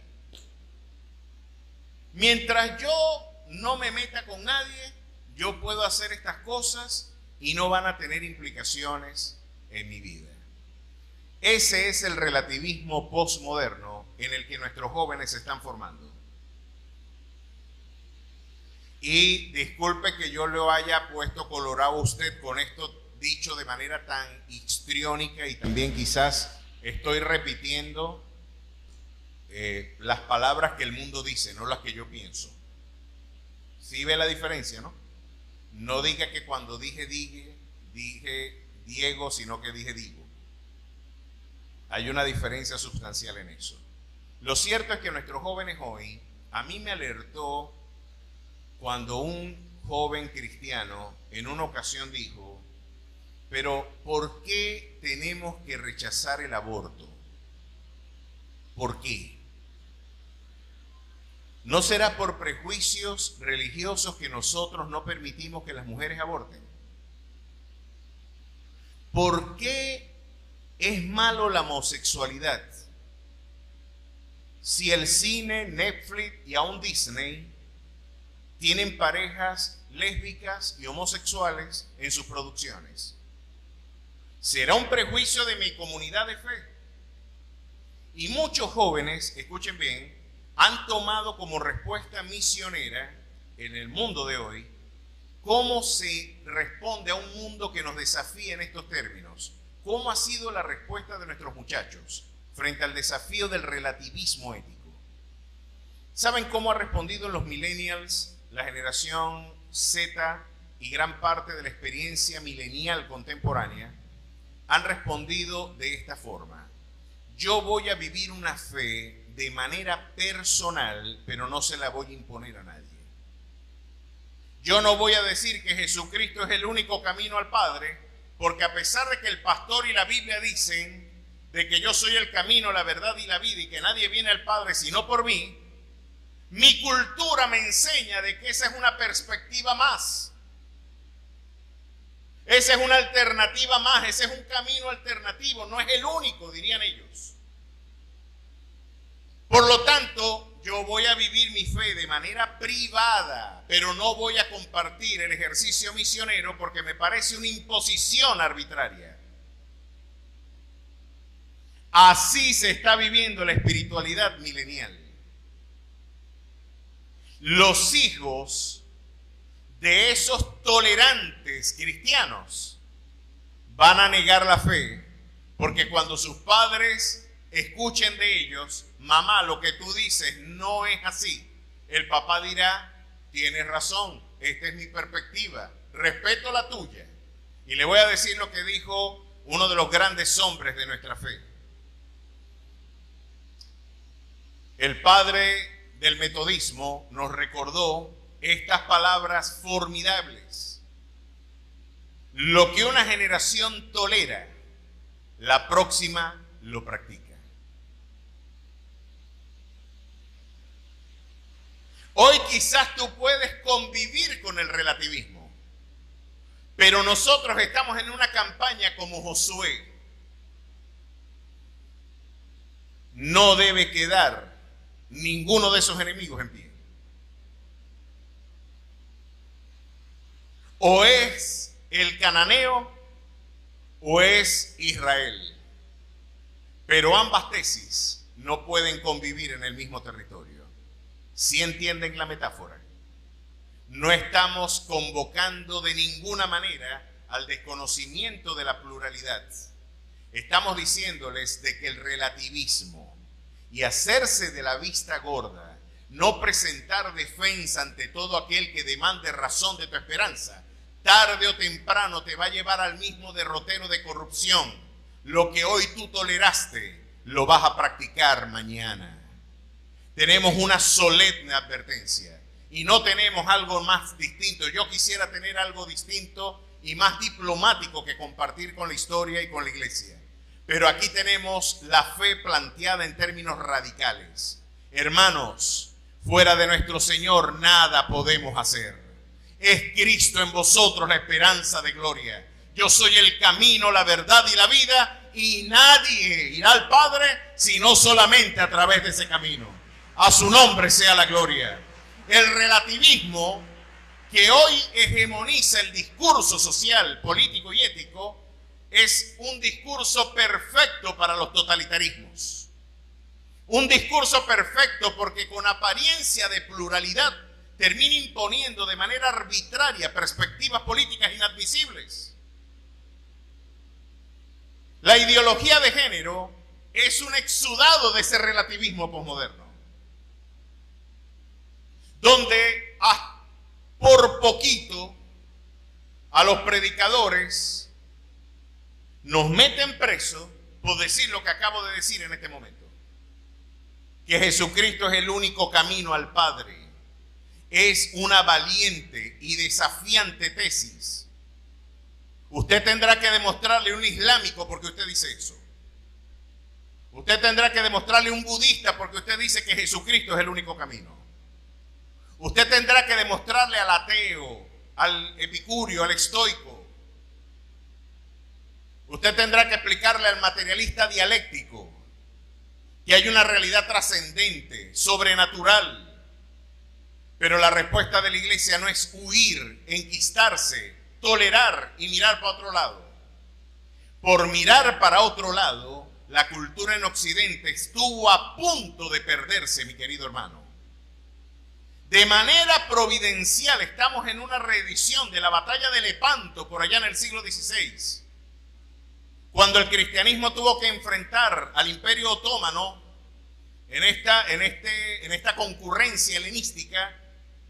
Mientras yo no me meta con nadie, yo puedo hacer estas cosas y no van a tener implicaciones en mi vida. Ese es el relativismo postmoderno en el que nuestros jóvenes se están formando. Y disculpe que yo lo haya puesto colorado a usted con esto dicho de manera tan histriónica y también quizás estoy repitiendo las palabras que el mundo dice, no las que yo pienso. ¿Sí ve la diferencia, no? No diga que cuando dije Diego, sino que dije Digo. Hay una diferencia sustancial en eso. Lo cierto es que nuestros jóvenes hoy, a mí me alertó cuando un joven cristiano en una ocasión dijo, pero ¿por qué tenemos que rechazar el aborto? ¿Por qué? ¿No será por prejuicios religiosos que nosotros no permitimos que las mujeres aborten? ¿Por qué es malo la homosexualidad? Si el cine, Netflix y aún Disney tienen parejas lésbicas y homosexuales en sus producciones. ¿Será un prejuicio de mi comunidad de fe? Y muchos jóvenes, escuchen bien, han tomado como respuesta misionera en el mundo de hoy ¿cómo se responde a un mundo que nos desafía en estos términos? ¿Cómo ha sido la respuesta de nuestros muchachos frente al desafío del relativismo ético? ¿Saben cómo ha respondido los millennials, la generación Z y gran parte de la experiencia milenial contemporánea? Han respondido de esta forma: yo voy a vivir una fe de manera personal, pero no se la voy a imponer a nadie. Yo no voy a decir que Jesucristo es el único camino al Padre, porque a pesar de que el pastor y la Biblia dicen de que yo soy el camino, la verdad y la vida y que nadie viene al Padre sino por mí, mi cultura me enseña de que esa es una perspectiva más. Esa es una alternativa más, ese es un camino alternativo, no es el único, dirían ellos. Por lo tanto, yo voy a vivir mi fe de manera privada, pero no voy a compartir el ejercicio misionero porque me parece una imposición arbitraria. Así se está viviendo la espiritualidad milenial. Los hijos de esos tolerantes cristianos van a negar la fe, porque cuando sus padres escuchen de ellos: mamá, lo que tú dices no es así, el papá dirá: tienes razón, esta es mi perspectiva, respeto la tuya. Y le voy a decir lo que dijo uno de los grandes hombres de nuestra fe. El padre del metodismo nos recordó estas palabras formidables: lo que una generación tolera, la próxima lo practica. Hoy quizás tú puedes convivir con el relativismo, pero nosotros estamos en una campaña como Josué. No debe quedar ninguno de esos enemigos en pie. O es el cananeo o es Israel. Pero ambas tesis no pueden convivir en el mismo territorio. ¿Sí entienden la metáfora? No estamos convocando de ninguna manera al desconocimiento de la pluralidad. Estamos diciéndoles de que el relativismo y hacerse de la vista gorda, no presentar defensa ante todo aquel que demande razón de tu esperanza, tarde o temprano te va a llevar al mismo derrotero de corrupción. Lo que hoy tú toleraste, lo vas a practicar mañana. Tenemos una solemne advertencia y no tenemos algo más distinto. Yo quisiera tener algo distinto y más diplomático que compartir con la historia y con la iglesia. Pero aquí tenemos la fe planteada en términos radicales. Hermanos, fuera de nuestro Señor nada podemos hacer. Es Cristo en vosotros la esperanza de gloria. Yo soy el camino, la verdad y la vida, y nadie irá al Padre sino solamente a través de ese camino. A su nombre sea la gloria. El relativismo que hoy hegemoniza el discurso social, político y ético es un discurso perfecto para los totalitarismos. Un discurso perfecto porque con apariencia de pluralidad termina imponiendo de manera arbitraria perspectivas políticas inadmisibles. La ideología de género es un exudado de ese relativismo posmoderno, donde por poquito a los predicadores nos meten preso por decir lo que acabo de decir en este momento, que Jesucristo es el único camino al Padre. Es una valiente y desafiante tesis. Usted tendrá que demostrarle a un islámico porque usted dice eso. Usted tendrá que demostrarle a un budista porque usted dice que Jesucristo es el único camino. Usted tendrá que demostrarle al ateo, al epicurio, al estoico. Usted tendrá que explicarle al materialista dialéctico que hay una realidad trascendente, sobrenatural. Pero la respuesta de la iglesia no es huir, enquistarse, tolerar y mirar para otro lado. Por mirar para otro lado, la cultura en Occidente estuvo a punto de perderse, mi querido hermano. De manera providencial estamos en una reedición de la batalla de Lepanto por allá en el siglo XVI, cuando el cristianismo tuvo que enfrentar al Imperio Otomano en esta concurrencia helenística,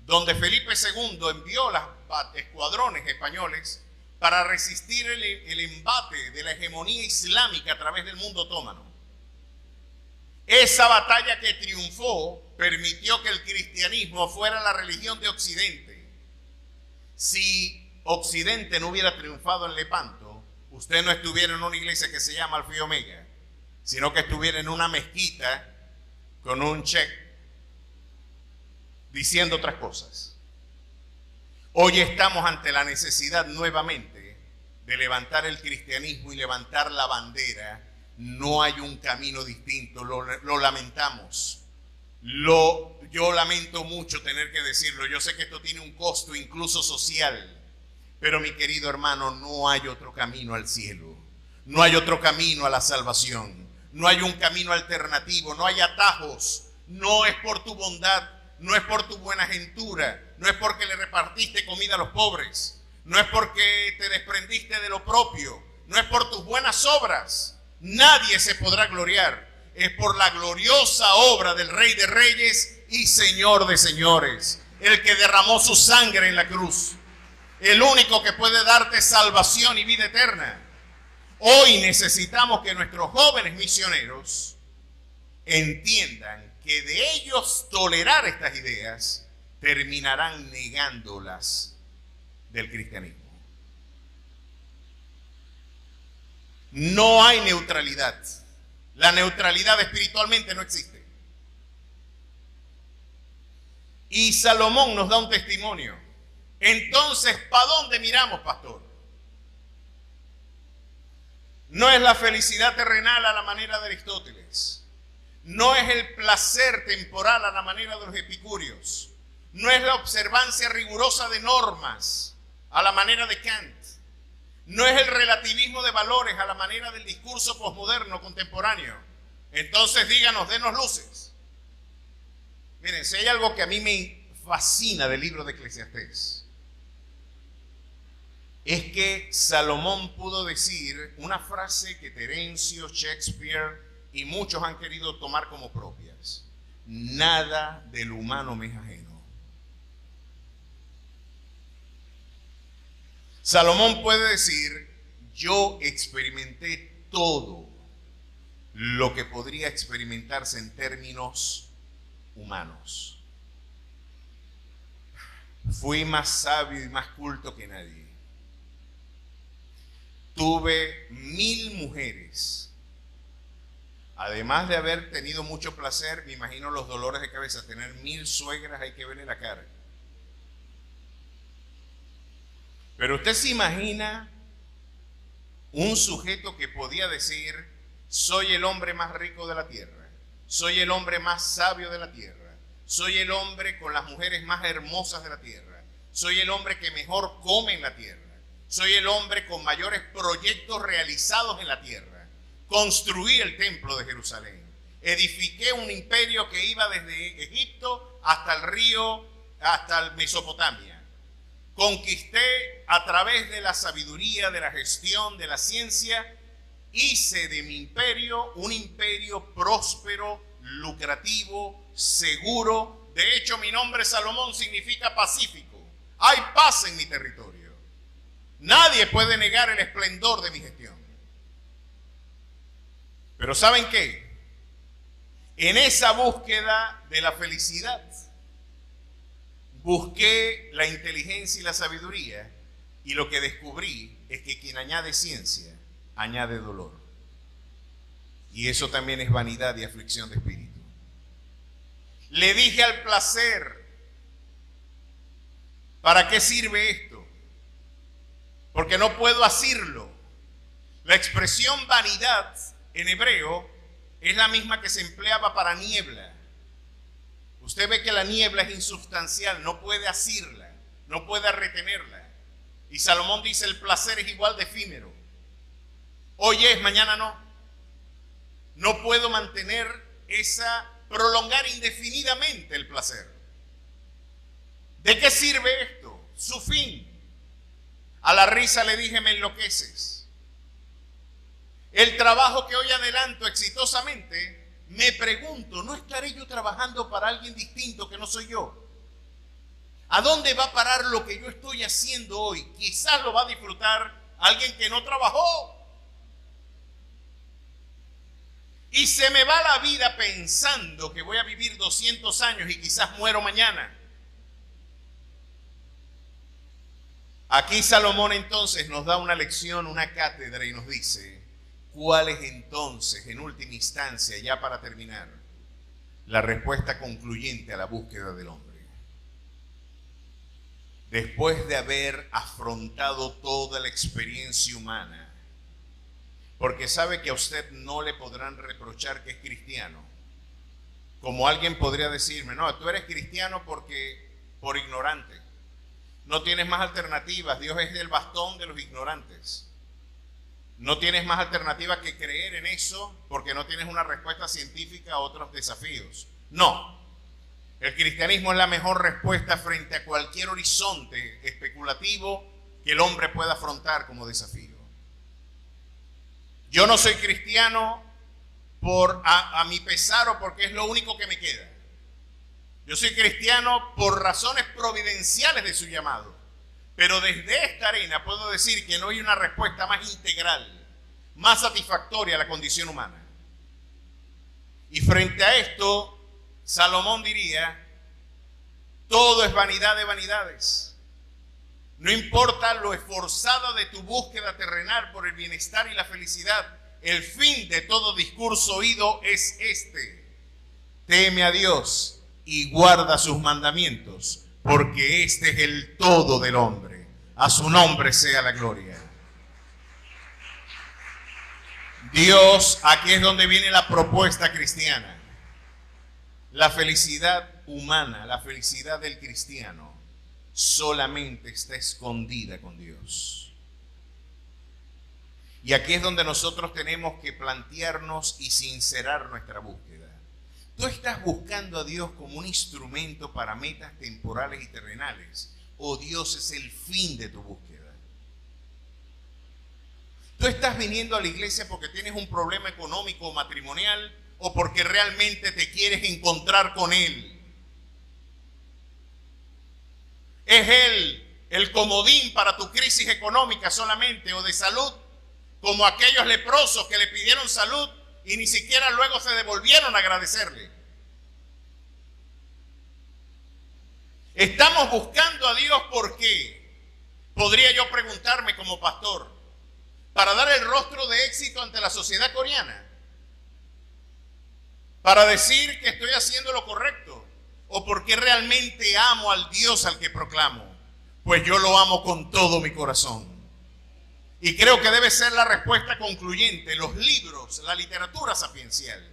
donde Felipe II envió los escuadrones españoles para resistir el embate de la hegemonía islámica a través del mundo otomano. Esa batalla que triunfó permitió que el cristianismo fuera la religión de Occidente. Si Occidente no hubiera triunfado en Lepanto, usted no estuviera en una iglesia que se llama Alfa y Omega, sino que estuviera en una mezquita con un cheque diciendo otras cosas. Hoy estamos ante la necesidad nuevamente de levantar el cristianismo y levantar la bandera. No hay un camino distinto, lo lamentamos. Yo lamento mucho tener que decirlo. Yo sé que esto tiene un costo incluso social, pero mi querido hermano, no hay otro camino al cielo. No hay otro camino a la salvación. No hay un camino alternativo, no hay atajos. No es por tu bondad, no es por tu buena gentura, no es porque le repartiste comida a los pobres, no es porque te desprendiste de lo propio, no es por tus buenas obras. Nadie se podrá gloriar. Es por la gloriosa obra del Rey de Reyes y Señor de Señores, el que derramó su sangre en la cruz, el único que puede darte salvación y vida eterna. Hoy necesitamos que nuestros jóvenes misioneros entiendan que de ellos tolerar estas ideas terminarán negándolas del cristianismo. No hay neutralidad. La neutralidad espiritualmente no existe. Y Salomón nos da un testimonio. Entonces, ¿para dónde miramos, pastor? No es la felicidad terrenal a la manera de Aristóteles. No es el placer temporal a la manera de los epicúreos. No es la observancia rigurosa de normas a la manera de Kant. No es el relativismo de valores a la manera del discurso posmoderno contemporáneo. Entonces díganos, denos luces. Miren, si hay algo que a mí me fascina del libro de Eclesiastés, es que Salomón pudo decir una frase que Terencio, Shakespeare y muchos han querido tomar como propias: nada del humano me es ajeno. Salomón puede decir: yo experimenté todo lo que podría experimentarse en términos humanos. Fui más sabio y más culto que nadie. Tuve 1000 mujeres. Además de haber tenido mucho placer, me imagino los dolores de cabeza. Tener 1000 suegras, hay que verle la cara. Pero usted se imagina un sujeto que podía decir: soy el hombre más rico de la tierra, soy el hombre más sabio de la tierra, soy el hombre con las mujeres más hermosas de la tierra, soy el hombre que mejor come en la tierra, soy el hombre con mayores proyectos realizados en la tierra, construí el templo de Jerusalén, edifiqué un imperio que iba desde Egipto hasta el río, hasta Mesopotamia. Conquisté a través de la sabiduría, de la gestión, de la ciencia, hice de mi imperio un imperio próspero, lucrativo, seguro. De hecho, mi nombre Salomón significa pacífico. Hay paz en mi territorio. Nadie puede negar el esplendor de mi gestión. Pero ¿saben qué? En esa búsqueda de la felicidad, busqué la inteligencia y la sabiduría, y lo que descubrí es que quien añade ciencia, añade dolor. Y eso también es vanidad y aflicción de espíritu. Le dije al placer: ¿para qué sirve esto? Porque no puedo asirlo. La expresión vanidad en hebreo es la misma que se empleaba para niebla. Usted ve que la niebla es insubstancial, no puede asirla, no puede retenerla. Y Salomón dice: el placer es igual de efímero. Hoy es, mañana no. No puedo mantener prolongar indefinidamente el placer. ¿De qué sirve esto? Su fin. A la risa le dije, me enloqueces. El trabajo que hoy adelanto exitosamente, me pregunto, ¿no estaré yo trabajando para alguien distinto que no soy yo? ¿A dónde va a parar lo que yo estoy haciendo hoy? Quizás lo va a disfrutar alguien que no trabajó. Y se me va la vida pensando que voy a vivir 200 años y quizás muero mañana. Aquí Salomón entonces nos da una lección, una cátedra y nos dice, ¿cuál es entonces, en última instancia, ya para terminar, la respuesta concluyente a la búsqueda del hombre? Después de haber afrontado toda la experiencia humana, porque sabe que a usted no le podrán reprochar que es cristiano. Como alguien podría decirme, no, tú eres cristiano por ignorante. No tienes más alternativas. Dios es el bastón de los ignorantes. No tienes más alternativas que creer en eso porque no tienes una respuesta científica a otros desafíos. No. El cristianismo es la mejor respuesta frente a cualquier horizonte especulativo que el hombre pueda afrontar como desafío. Yo no soy cristiano a mi pesar o porque es lo único que me queda. Yo soy cristiano por razones providenciales de su llamado. Pero desde esta arena puedo decir que no hay una respuesta más integral, más satisfactoria a la condición humana. Y frente a esto, Salomón diría, todo es vanidad de vanidades. No importa lo esforzada de tu búsqueda terrenal por el bienestar y la felicidad, el fin de todo discurso oído es este: teme a Dios y guarda sus mandamientos, porque este es el todo del hombre. A su nombre sea la gloria. Dios, aquí es donde viene la propuesta cristiana. La felicidad humana, la felicidad del cristiano, solamente está escondida con Dios. Y aquí es donde nosotros tenemos que plantearnos y sincerar nuestra búsqueda. ¿Tú estás buscando a Dios como un instrumento para metas temporales y terrenales? ¿O Dios es el fin de tu búsqueda? ¿Tú estás viniendo a la iglesia porque tienes un problema económico o matrimonial o porque realmente te quieres encontrar con Él? ¿Es Él el comodín para tu crisis económica solamente o de salud? Como aquellos leprosos que le pidieron salud y ni siquiera luego se devolvieron a agradecerle. Estamos buscando a Dios porque, podría yo preguntarme como pastor, para dar el rostro de éxito ante la sociedad coreana, para decir que estoy haciendo lo correcto, o porque realmente amo al Dios al que proclamo. Pues yo lo amo con todo mi corazón. Y creo que debe ser la respuesta concluyente. Los libros, la literatura sapiencial,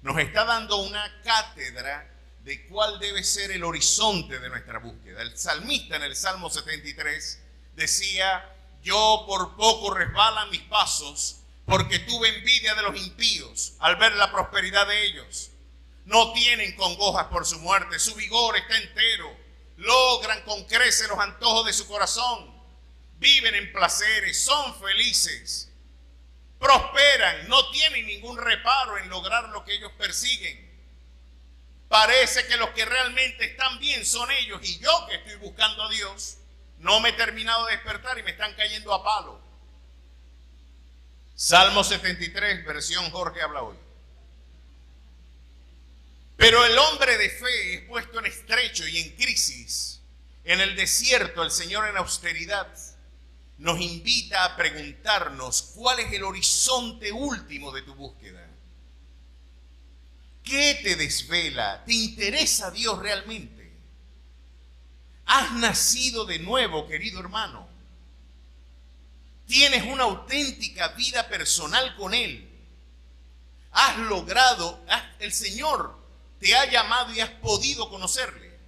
nos está dando una cátedra de cuál debe ser el horizonte de nuestra búsqueda. El salmista en el Salmo 73 decía, yo por poco resbalan mis pasos porque tuve envidia de los impíos al ver la prosperidad de ellos. No tienen congojas por su muerte, su vigor está entero, logran con creces los antojos de su corazón. Viven en placeres, son felices, prosperan, no tienen ningún reparo en lograr lo que ellos persiguen. Parece que los que realmente están bien son ellos y yo que estoy buscando a Dios no me he terminado de despertar y me están cayendo a palo. Salmo 73, versión Jorge habla hoy. Pero el hombre de fe es puesto en estrecho y en crisis. En el desierto, el Señor en austeridad nos invita a preguntarnos cuál es el horizonte último de tu búsqueda. ¿Qué te desvela? ¿Te interesa Dios realmente? ¿Has nacido de nuevo, querido hermano? ¿Tienes una auténtica vida personal con Él? ¿Has logrado, el Señor te ha llamado y has podido conocerle?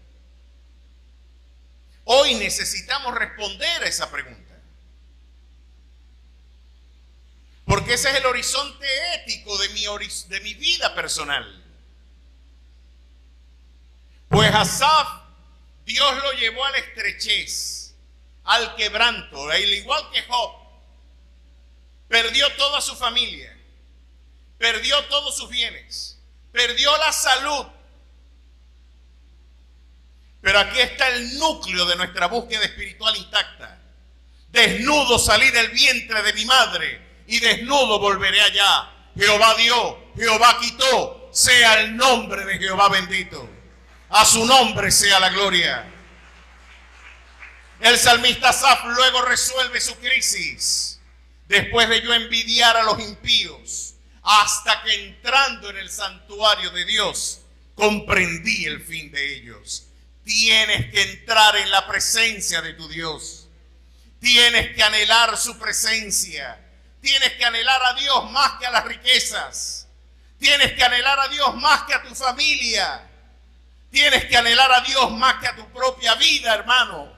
Hoy necesitamos responder a esa pregunta. Porque ese es el horizonte ético de mi vida personal. Pues Asaf Dios lo llevó a la estrechez, al quebranto, al igual que Job. Perdió toda su familia, perdió todos sus bienes, perdió la salud. Pero aquí está el núcleo de nuestra búsqueda espiritual intacta. Desnudo salí del vientre de mi madre y desnudo volveré allá. Jehová dio, Jehová quitó, sea el nombre de Jehová bendito. A su nombre sea la gloria. El salmista Asaf luego resuelve su crisis. Después de yo envidiar a los impíos, hasta que entrando en el santuario de Dios, comprendí el fin de ellos. Tienes que entrar en la presencia de tu Dios. Tienes que anhelar su presencia. Tienes que anhelar a Dios más que a las riquezas. Tienes que anhelar a Dios más que a tu familia. Tienes que anhelar a Dios más que a tu propia vida, hermano.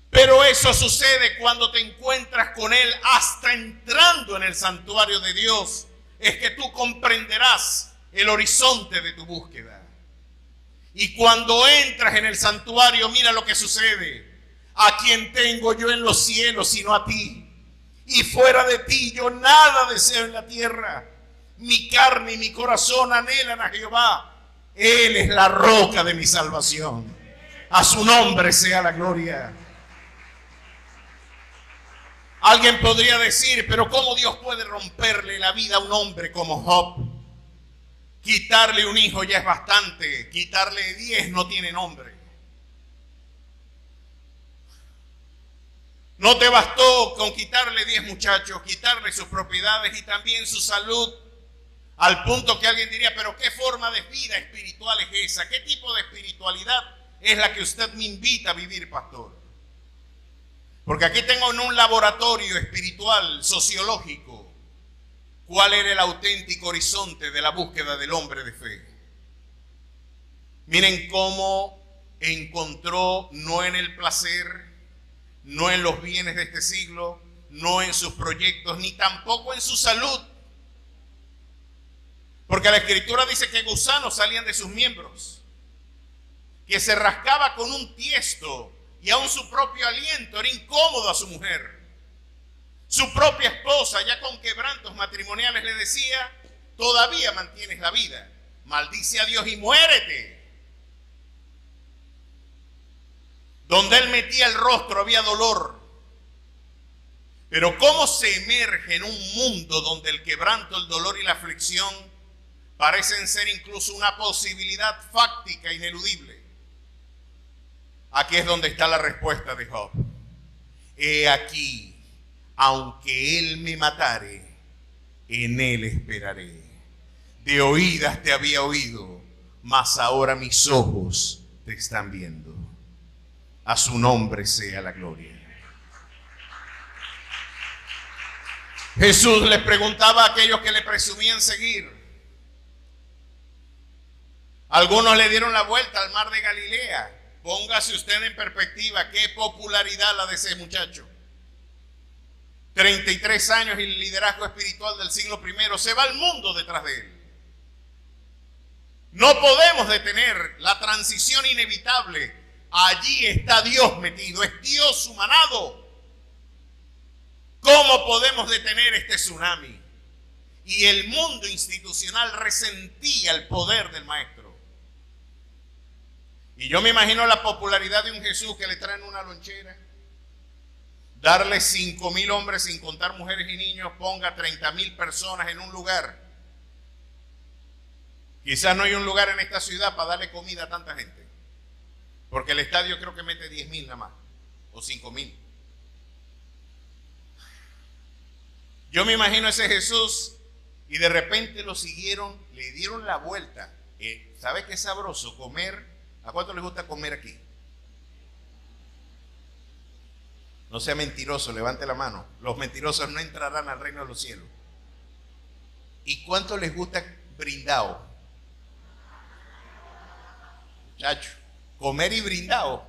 Pero eso sucede cuando te encuentras con Él hasta entrando en el santuario de Dios. Es que tú comprenderás el horizonte de tu búsqueda. Y cuando entras en el santuario, mira lo que sucede. ¿A quién tengo yo en los cielos sino a ti? Y fuera de ti yo nada deseo en la tierra. Mi carne y mi corazón anhelan a Jehová. Él es la roca de mi salvación. A su nombre sea la gloria. Alguien podría decir, pero ¿cómo Dios puede romperle la vida a un hombre como Job? Quitarle un hijo ya es bastante, quitarle 10 no tiene nombre. No te bastó con quitarle 10 muchachos, quitarle sus propiedades y también su salud, al punto que alguien diría, pero ¿qué forma de vida espiritual es esa? ¿Qué tipo de espiritualidad es la que usted me invita a vivir, pastor? Porque aquí tengo en un laboratorio espiritual, sociológico, cuál era el auténtico horizonte de la búsqueda del hombre de fe. Miren cómo encontró no en el placer, no en los bienes de este siglo, no en sus proyectos, ni tampoco en su salud. Porque la Escritura dice que gusanos salían de sus miembros, que se rascaba con un tiesto y aún su propio aliento era incómodo a su mujer. Su propia esposa, ya con quebrantos matrimoniales, le decía, todavía mantienes la vida, maldice a Dios y muérete. Donde él metía el rostro había dolor. Pero ¿cómo se emerge en un mundo donde el quebranto, el dolor y la aflicción parecen ser incluso una posibilidad fáctica, ineludible? Aquí es donde está la respuesta de Job. He aquí, aunque él me matare, en él esperaré. De oídas te había oído, mas ahora mis ojos te están viendo. A su nombre sea la gloria. Jesús les preguntaba a aquellos que le presumían seguir. Algunos le dieron la vuelta al mar de Galilea. Póngase usted en perspectiva qué popularidad la de ese muchacho. 33 años y el liderazgo espiritual del siglo I, se va al mundo detrás de él. No podemos detener la transición inevitable. Allí está Dios metido, es Dios humanado. ¿Cómo podemos detener este tsunami? Y el mundo institucional resentía el poder del maestro. Y yo me imagino la popularidad de un Jesús que le traen una lonchera, darle 5,000 hombres sin contar mujeres y niños, ponga 30,000 personas en un lugar. Quizás no hay un lugar en esta ciudad para darle comida a tanta gente, porque el estadio creo que mete 10,000 nada más, o 5,000. Yo me imagino ese Jesús y de repente lo siguieron, le dieron la vuelta. ¿Sabe qué es sabroso comer? ¿A cuánto les gusta comer aquí? No sea mentiroso, levante la mano. Los mentirosos no entrarán al reino de los cielos. ¿Y cuánto les gusta brindado? Muchacho, comer y brindado.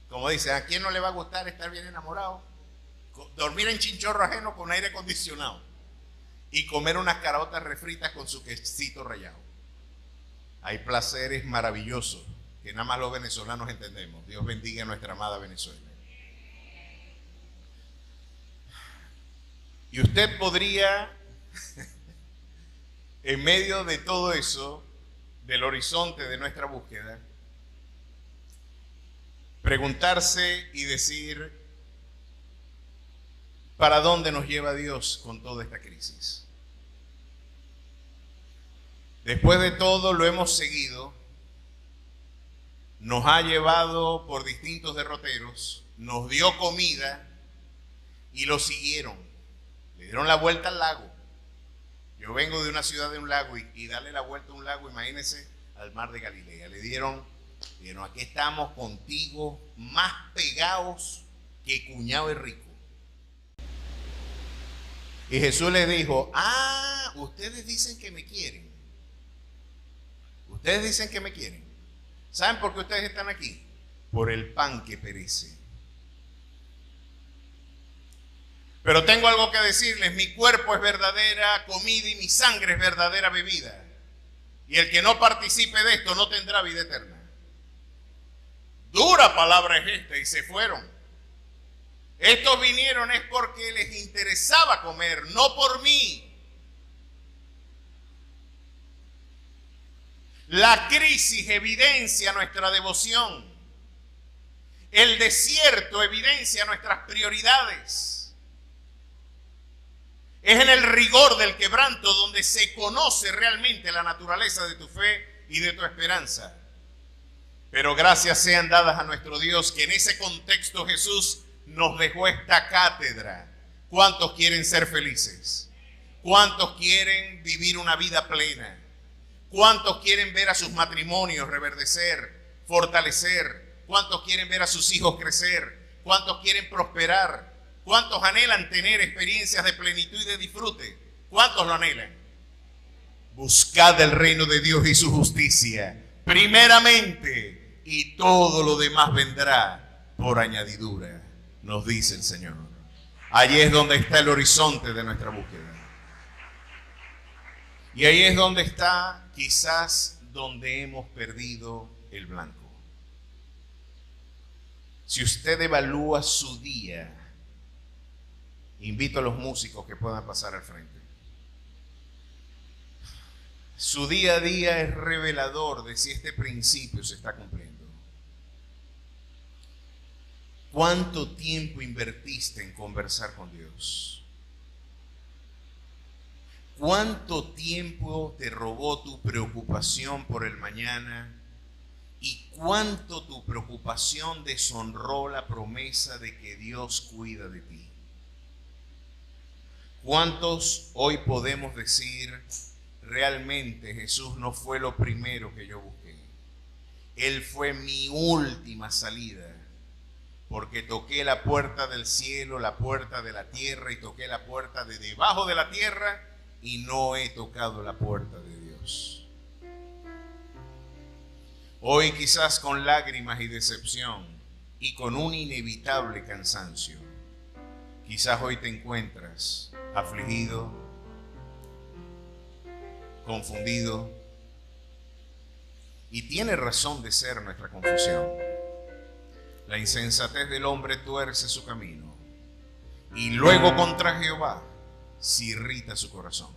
Como dicen, ¿a quién no le va a gustar estar bien enamorado? Dormir en chinchorro ajeno con aire acondicionado y comer unas caraotas refritas con su quesito rallado. Hay placeres maravillosos que nada más los venezolanos entendemos. Dios bendiga a nuestra amada Venezuela. Y usted podría, en medio de todo eso, del horizonte de nuestra búsqueda, preguntarse y decir, ¿para dónde nos lleva Dios con toda esta crisis? Después de todo lo hemos seguido, nos ha llevado por distintos derroteros, nos dio comida y lo siguieron. Le dieron la vuelta al lago. Yo vengo de una ciudad de un lago y darle la vuelta a un lago, imagínense, al mar de Galilea. Le dieron, aquí estamos contigo, más pegados que cuñado y rico. Y Jesús les dijo, ustedes dicen que me quieren. Ustedes dicen que me quieren. ¿Saben por qué ustedes están aquí? Por el pan que perece. Pero tengo algo que decirles, mi cuerpo es verdadera comida y mi sangre es verdadera bebida. Y el que no participe de esto no tendrá vida eterna. Dura palabra es esta, y se fueron. Estos vinieron es porque les interesaba comer, no por mí. La crisis evidencia nuestra devoción. El desierto evidencia nuestras prioridades. Es en el rigor del quebranto donde se conoce realmente la naturaleza de tu fe y de tu esperanza. Pero gracias sean dadas a nuestro Dios que en ese contexto Jesús nos dejó esta cátedra. ¿Cuántos quieren ser felices? ¿Cuántos quieren vivir una vida plena? ¿Cuántos quieren ver a sus matrimonios reverdecer, fortalecer? ¿Cuántos quieren ver a sus hijos crecer? ¿Cuántos quieren prosperar? ¿Cuántos anhelan tener experiencias de plenitud y de disfrute? ¿Cuántos lo anhelan? Buscad el reino de Dios y su justicia, primeramente, y todo lo demás vendrá por añadidura, nos dice el Señor. Allí es donde está el horizonte de nuestra búsqueda. Y ahí es donde está, quizás, donde hemos perdido el blanco. Si usted evalúa su día, invito a los músicos que puedan pasar al frente. Su día a día es revelador de si este principio se está cumpliendo. ¿Cuánto tiempo invertiste en conversar con Dios? ¿Cuánto tiempo te robó tu preocupación por el mañana? ¿Y cuánto tu preocupación deshonró la promesa de que Dios cuida de ti? ¿Cuántos hoy podemos decir, realmente Jesús no fue lo primero que yo busqué? Él fue mi última salida, porque toqué la puerta del cielo, la puerta de la tierra y toqué la puerta de debajo de la tierra y no he tocado la puerta de Dios. Hoy quizás con lágrimas y decepción y con un inevitable cansancio, quizás hoy te encuentras afligido, confundido, y tiene razón de ser nuestra confusión. La insensatez del hombre tuerce su camino y luego contra Jehová se irrita su corazón.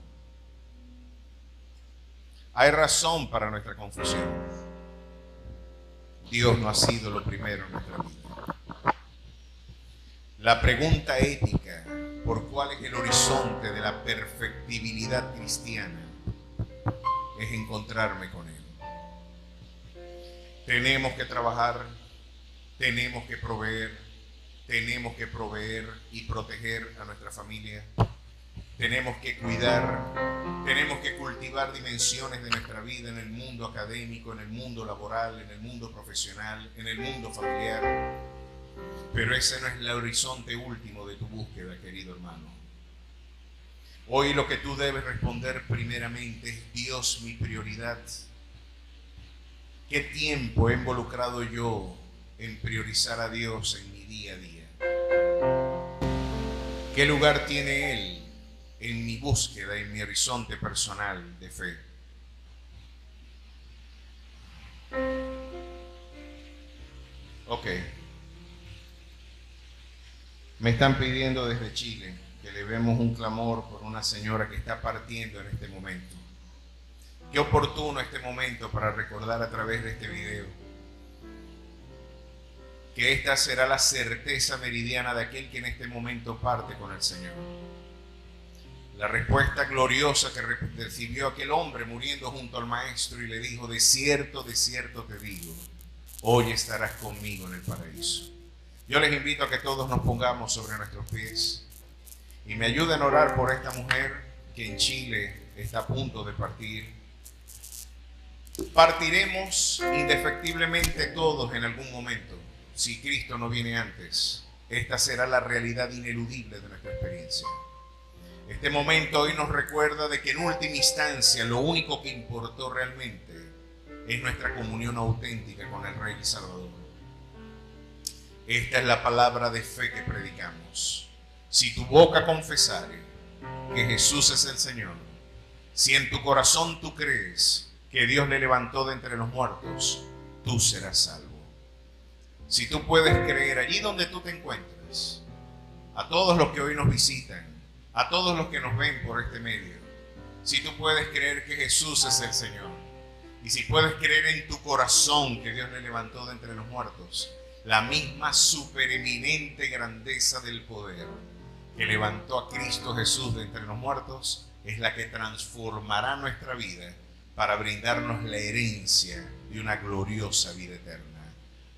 Hay razón para nuestra confusión. Dios no ha sido lo primero en nuestra vida. La pregunta ética, ¿por cuál es el horizonte de la perfectibilidad cristiana? Es encontrarme con Él. Tenemos que trabajar, tenemos que proveer y proteger a nuestra familia. Tenemos que cuidar, tenemos que cultivar dimensiones de nuestra vida en el mundo académico, en el mundo laboral, en el mundo profesional, en el mundo familiar. Pero ese no es el horizonte último de tu búsqueda, querido hermano. Hoy lo que tú debes responder primeramente es: Dios, mi prioridad. ¿Qué tiempo he involucrado yo en priorizar a Dios en mi día a día? ¿Qué lugar tiene Él en mi búsqueda, en mi horizonte personal de fe? Ok. Me están pidiendo desde Chile que le vemos un clamor por una señora que está partiendo en este momento. Qué oportuno este momento para recordar a través de este video que esta será la certeza meridiana de aquel que en este momento parte con el Señor. La respuesta gloriosa que recibió aquel hombre muriendo junto al Maestro y le dijo: de cierto te digo, hoy estarás conmigo en el paraíso. Yo les invito a que todos nos pongamos sobre nuestros pies y me ayuden a orar por esta mujer que en Chile está a punto de partir. Partiremos indefectiblemente todos en algún momento, si Cristo no viene antes. Esta será la realidad ineludible de nuestra experiencia. Este momento hoy nos recuerda de que en última instancia lo único que importó realmente es nuestra comunión auténtica con el Rey y Salvador. Esta es la palabra de fe que predicamos. Si tu boca confesare que Jesús es el Señor, si en tu corazón tú crees que Dios le levantó de entre los muertos, tú serás salvo. Si tú puedes creer allí donde tú te encuentres, a todos los que hoy nos visitan, a todos los que nos ven por este medio, si tú puedes creer que Jesús es el Señor, y si puedes creer en tu corazón que Dios le levantó de entre los muertos, la misma supereminente grandeza del poder que levantó a Cristo Jesús de entre los muertos es la que transformará nuestra vida para brindarnos la herencia de una gloriosa vida eterna.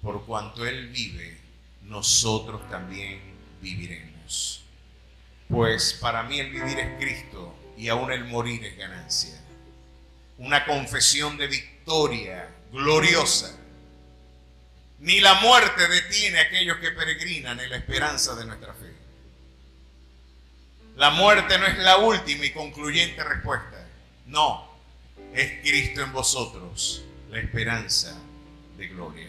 Por cuanto Él vive, nosotros también viviremos. Pues para mí el vivir es Cristo y aún el morir es ganancia. Una confesión de victoria gloriosa. Ni la muerte detiene a aquellos que peregrinan en la esperanza de nuestra fe. La muerte no es la última y concluyente respuesta. No, es Cristo en vosotros, la esperanza de gloria.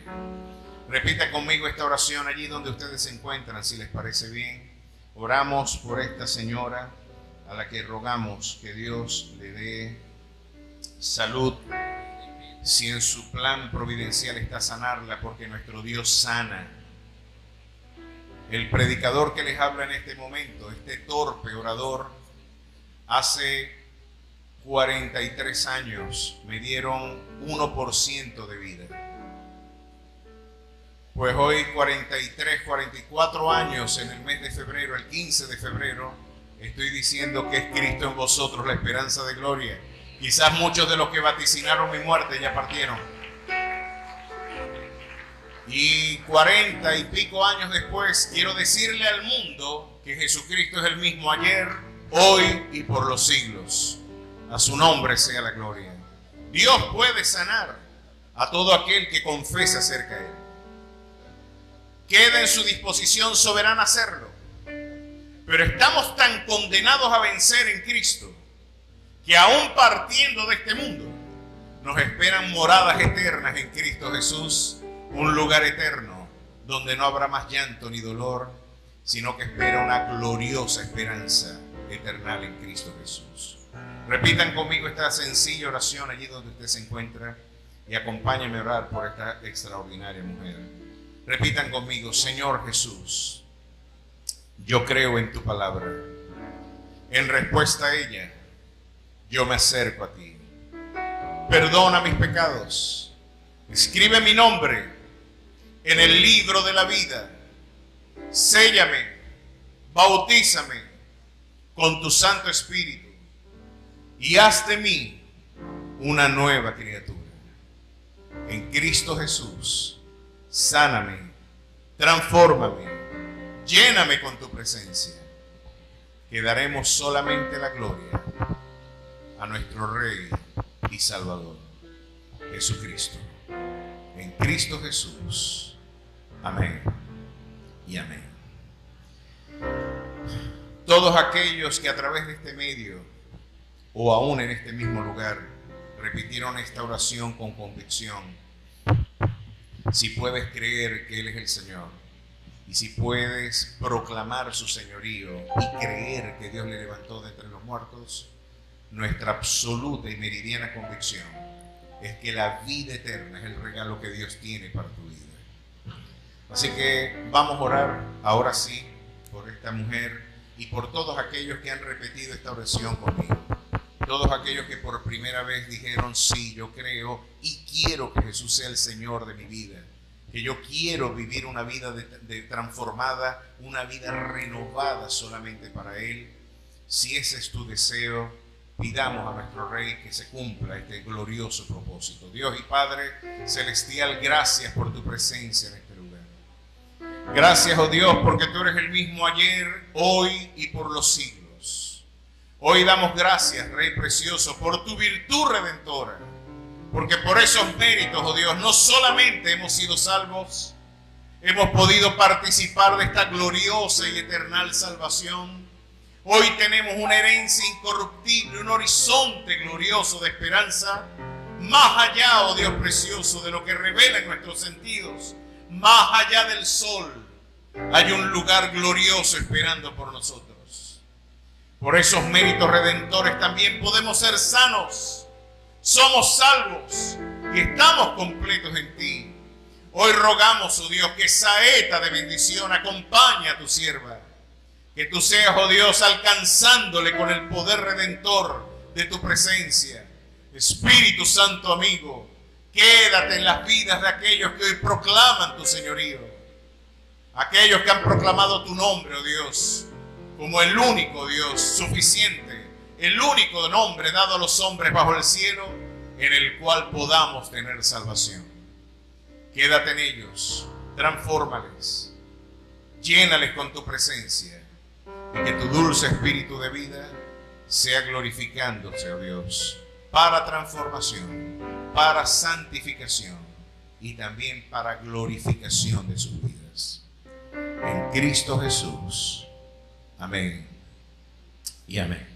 Repita conmigo esta oración allí donde ustedes se encuentran, si les parece bien. Oramos por esta señora a la que rogamos que Dios le dé salud. Si en su plan providencial está sanarla, porque nuestro Dios sana. El predicador que les habla en este momento, este torpe orador, hace 43 años me dieron 1% de vida. Pues hoy 43, 44 años en el mes de febrero, el 15 de febrero, estoy diciendo que es Cristo en vosotros la esperanza de gloria. Quizás muchos de los que vaticinaron mi muerte ya partieron. Y 40 y pico años después, quiero decirle al mundo que Jesucristo es el mismo ayer, hoy y por los siglos. A su nombre sea la gloria. Dios puede sanar a todo aquel que confesa acerca de Él. Queda en su disposición soberana hacerlo. Pero estamos tan condenados a vencer en Cristo que aún partiendo de este mundo nos esperan moradas eternas en Cristo Jesús, un lugar eterno donde no habrá más llanto ni dolor, sino que espera una gloriosa esperanza eternal en Cristo Jesús. Repitan conmigo esta sencilla oración allí donde usted se encuentra y acompáñenme a orar por esta extraordinaria mujer. Repitan conmigo: Señor Jesús, yo creo en tu palabra. En respuesta a ella, yo me acerco a ti. Perdona mis pecados. Escribe mi nombre en el libro de la vida. Séllame, bautízame con tu Santo Espíritu y haz de mí una nueva criatura. En Cristo Jesús, sáname, transfórmame, lléname con tu presencia. Que daremos solamente la gloria a nuestro Rey y Salvador, Jesucristo. En Cristo Jesús. Amén y amén. Todos aquellos que a través de este medio o aún en este mismo lugar repitieron esta oración con convicción, si puedes creer que Él es el Señor y si puedes proclamar su señorío y creer que Dios le levantó de entre los muertos, nuestra absoluta y meridiana convicción es que la vida eterna es el regalo que Dios tiene para tu vida. Así que vamos a orar ahora sí por esta mujer y por todos aquellos que han repetido esta oración conmigo. Todos aquellos que por primera vez dijeron, sí, yo creo y quiero que Jesús sea el Señor de mi vida. Que yo quiero vivir una vida transformada, una vida renovada solamente para Él. Si ese es tu deseo, pidamos a nuestro Rey que se cumpla este glorioso propósito. Dios y Padre Celestial, gracias por tu presencia en este lugar. Gracias, oh Dios, porque tú eres el mismo ayer, hoy y por los siglos. Hoy damos gracias, Rey precioso, por tu virtud redentora. Porque por esos méritos, oh Dios, no solamente hemos sido salvos, hemos podido participar de esta gloriosa y eternal salvación. Hoy tenemos una herencia incorruptible, un horizonte glorioso de esperanza, más allá, oh Dios precioso, de lo que revelan nuestros sentidos, más allá del sol, hay un lugar glorioso esperando por nosotros. Por esos méritos redentores también podemos ser sanos, somos salvos y estamos completos en ti. Hoy rogamos, oh Dios, que saeta de bendición acompañe a tu sierva. Que tú seas, oh Dios, alcanzándole con el poder redentor de tu presencia. Espíritu Santo amigo, quédate en las vidas de aquellos que hoy proclaman tu señorío. Aquellos que han proclamado tu nombre, oh Dios, como el único Dios suficiente, el único nombre dado a los hombres bajo el cielo, en el cual podamos tener salvación. Quédate en ellos, transfórmales, llénales con tu presencia. Y que tu dulce espíritu de vida sea glorificándose, oh Dios, para transformación, para santificación y también para glorificación de sus vidas. En Cristo Jesús. Amén y amén.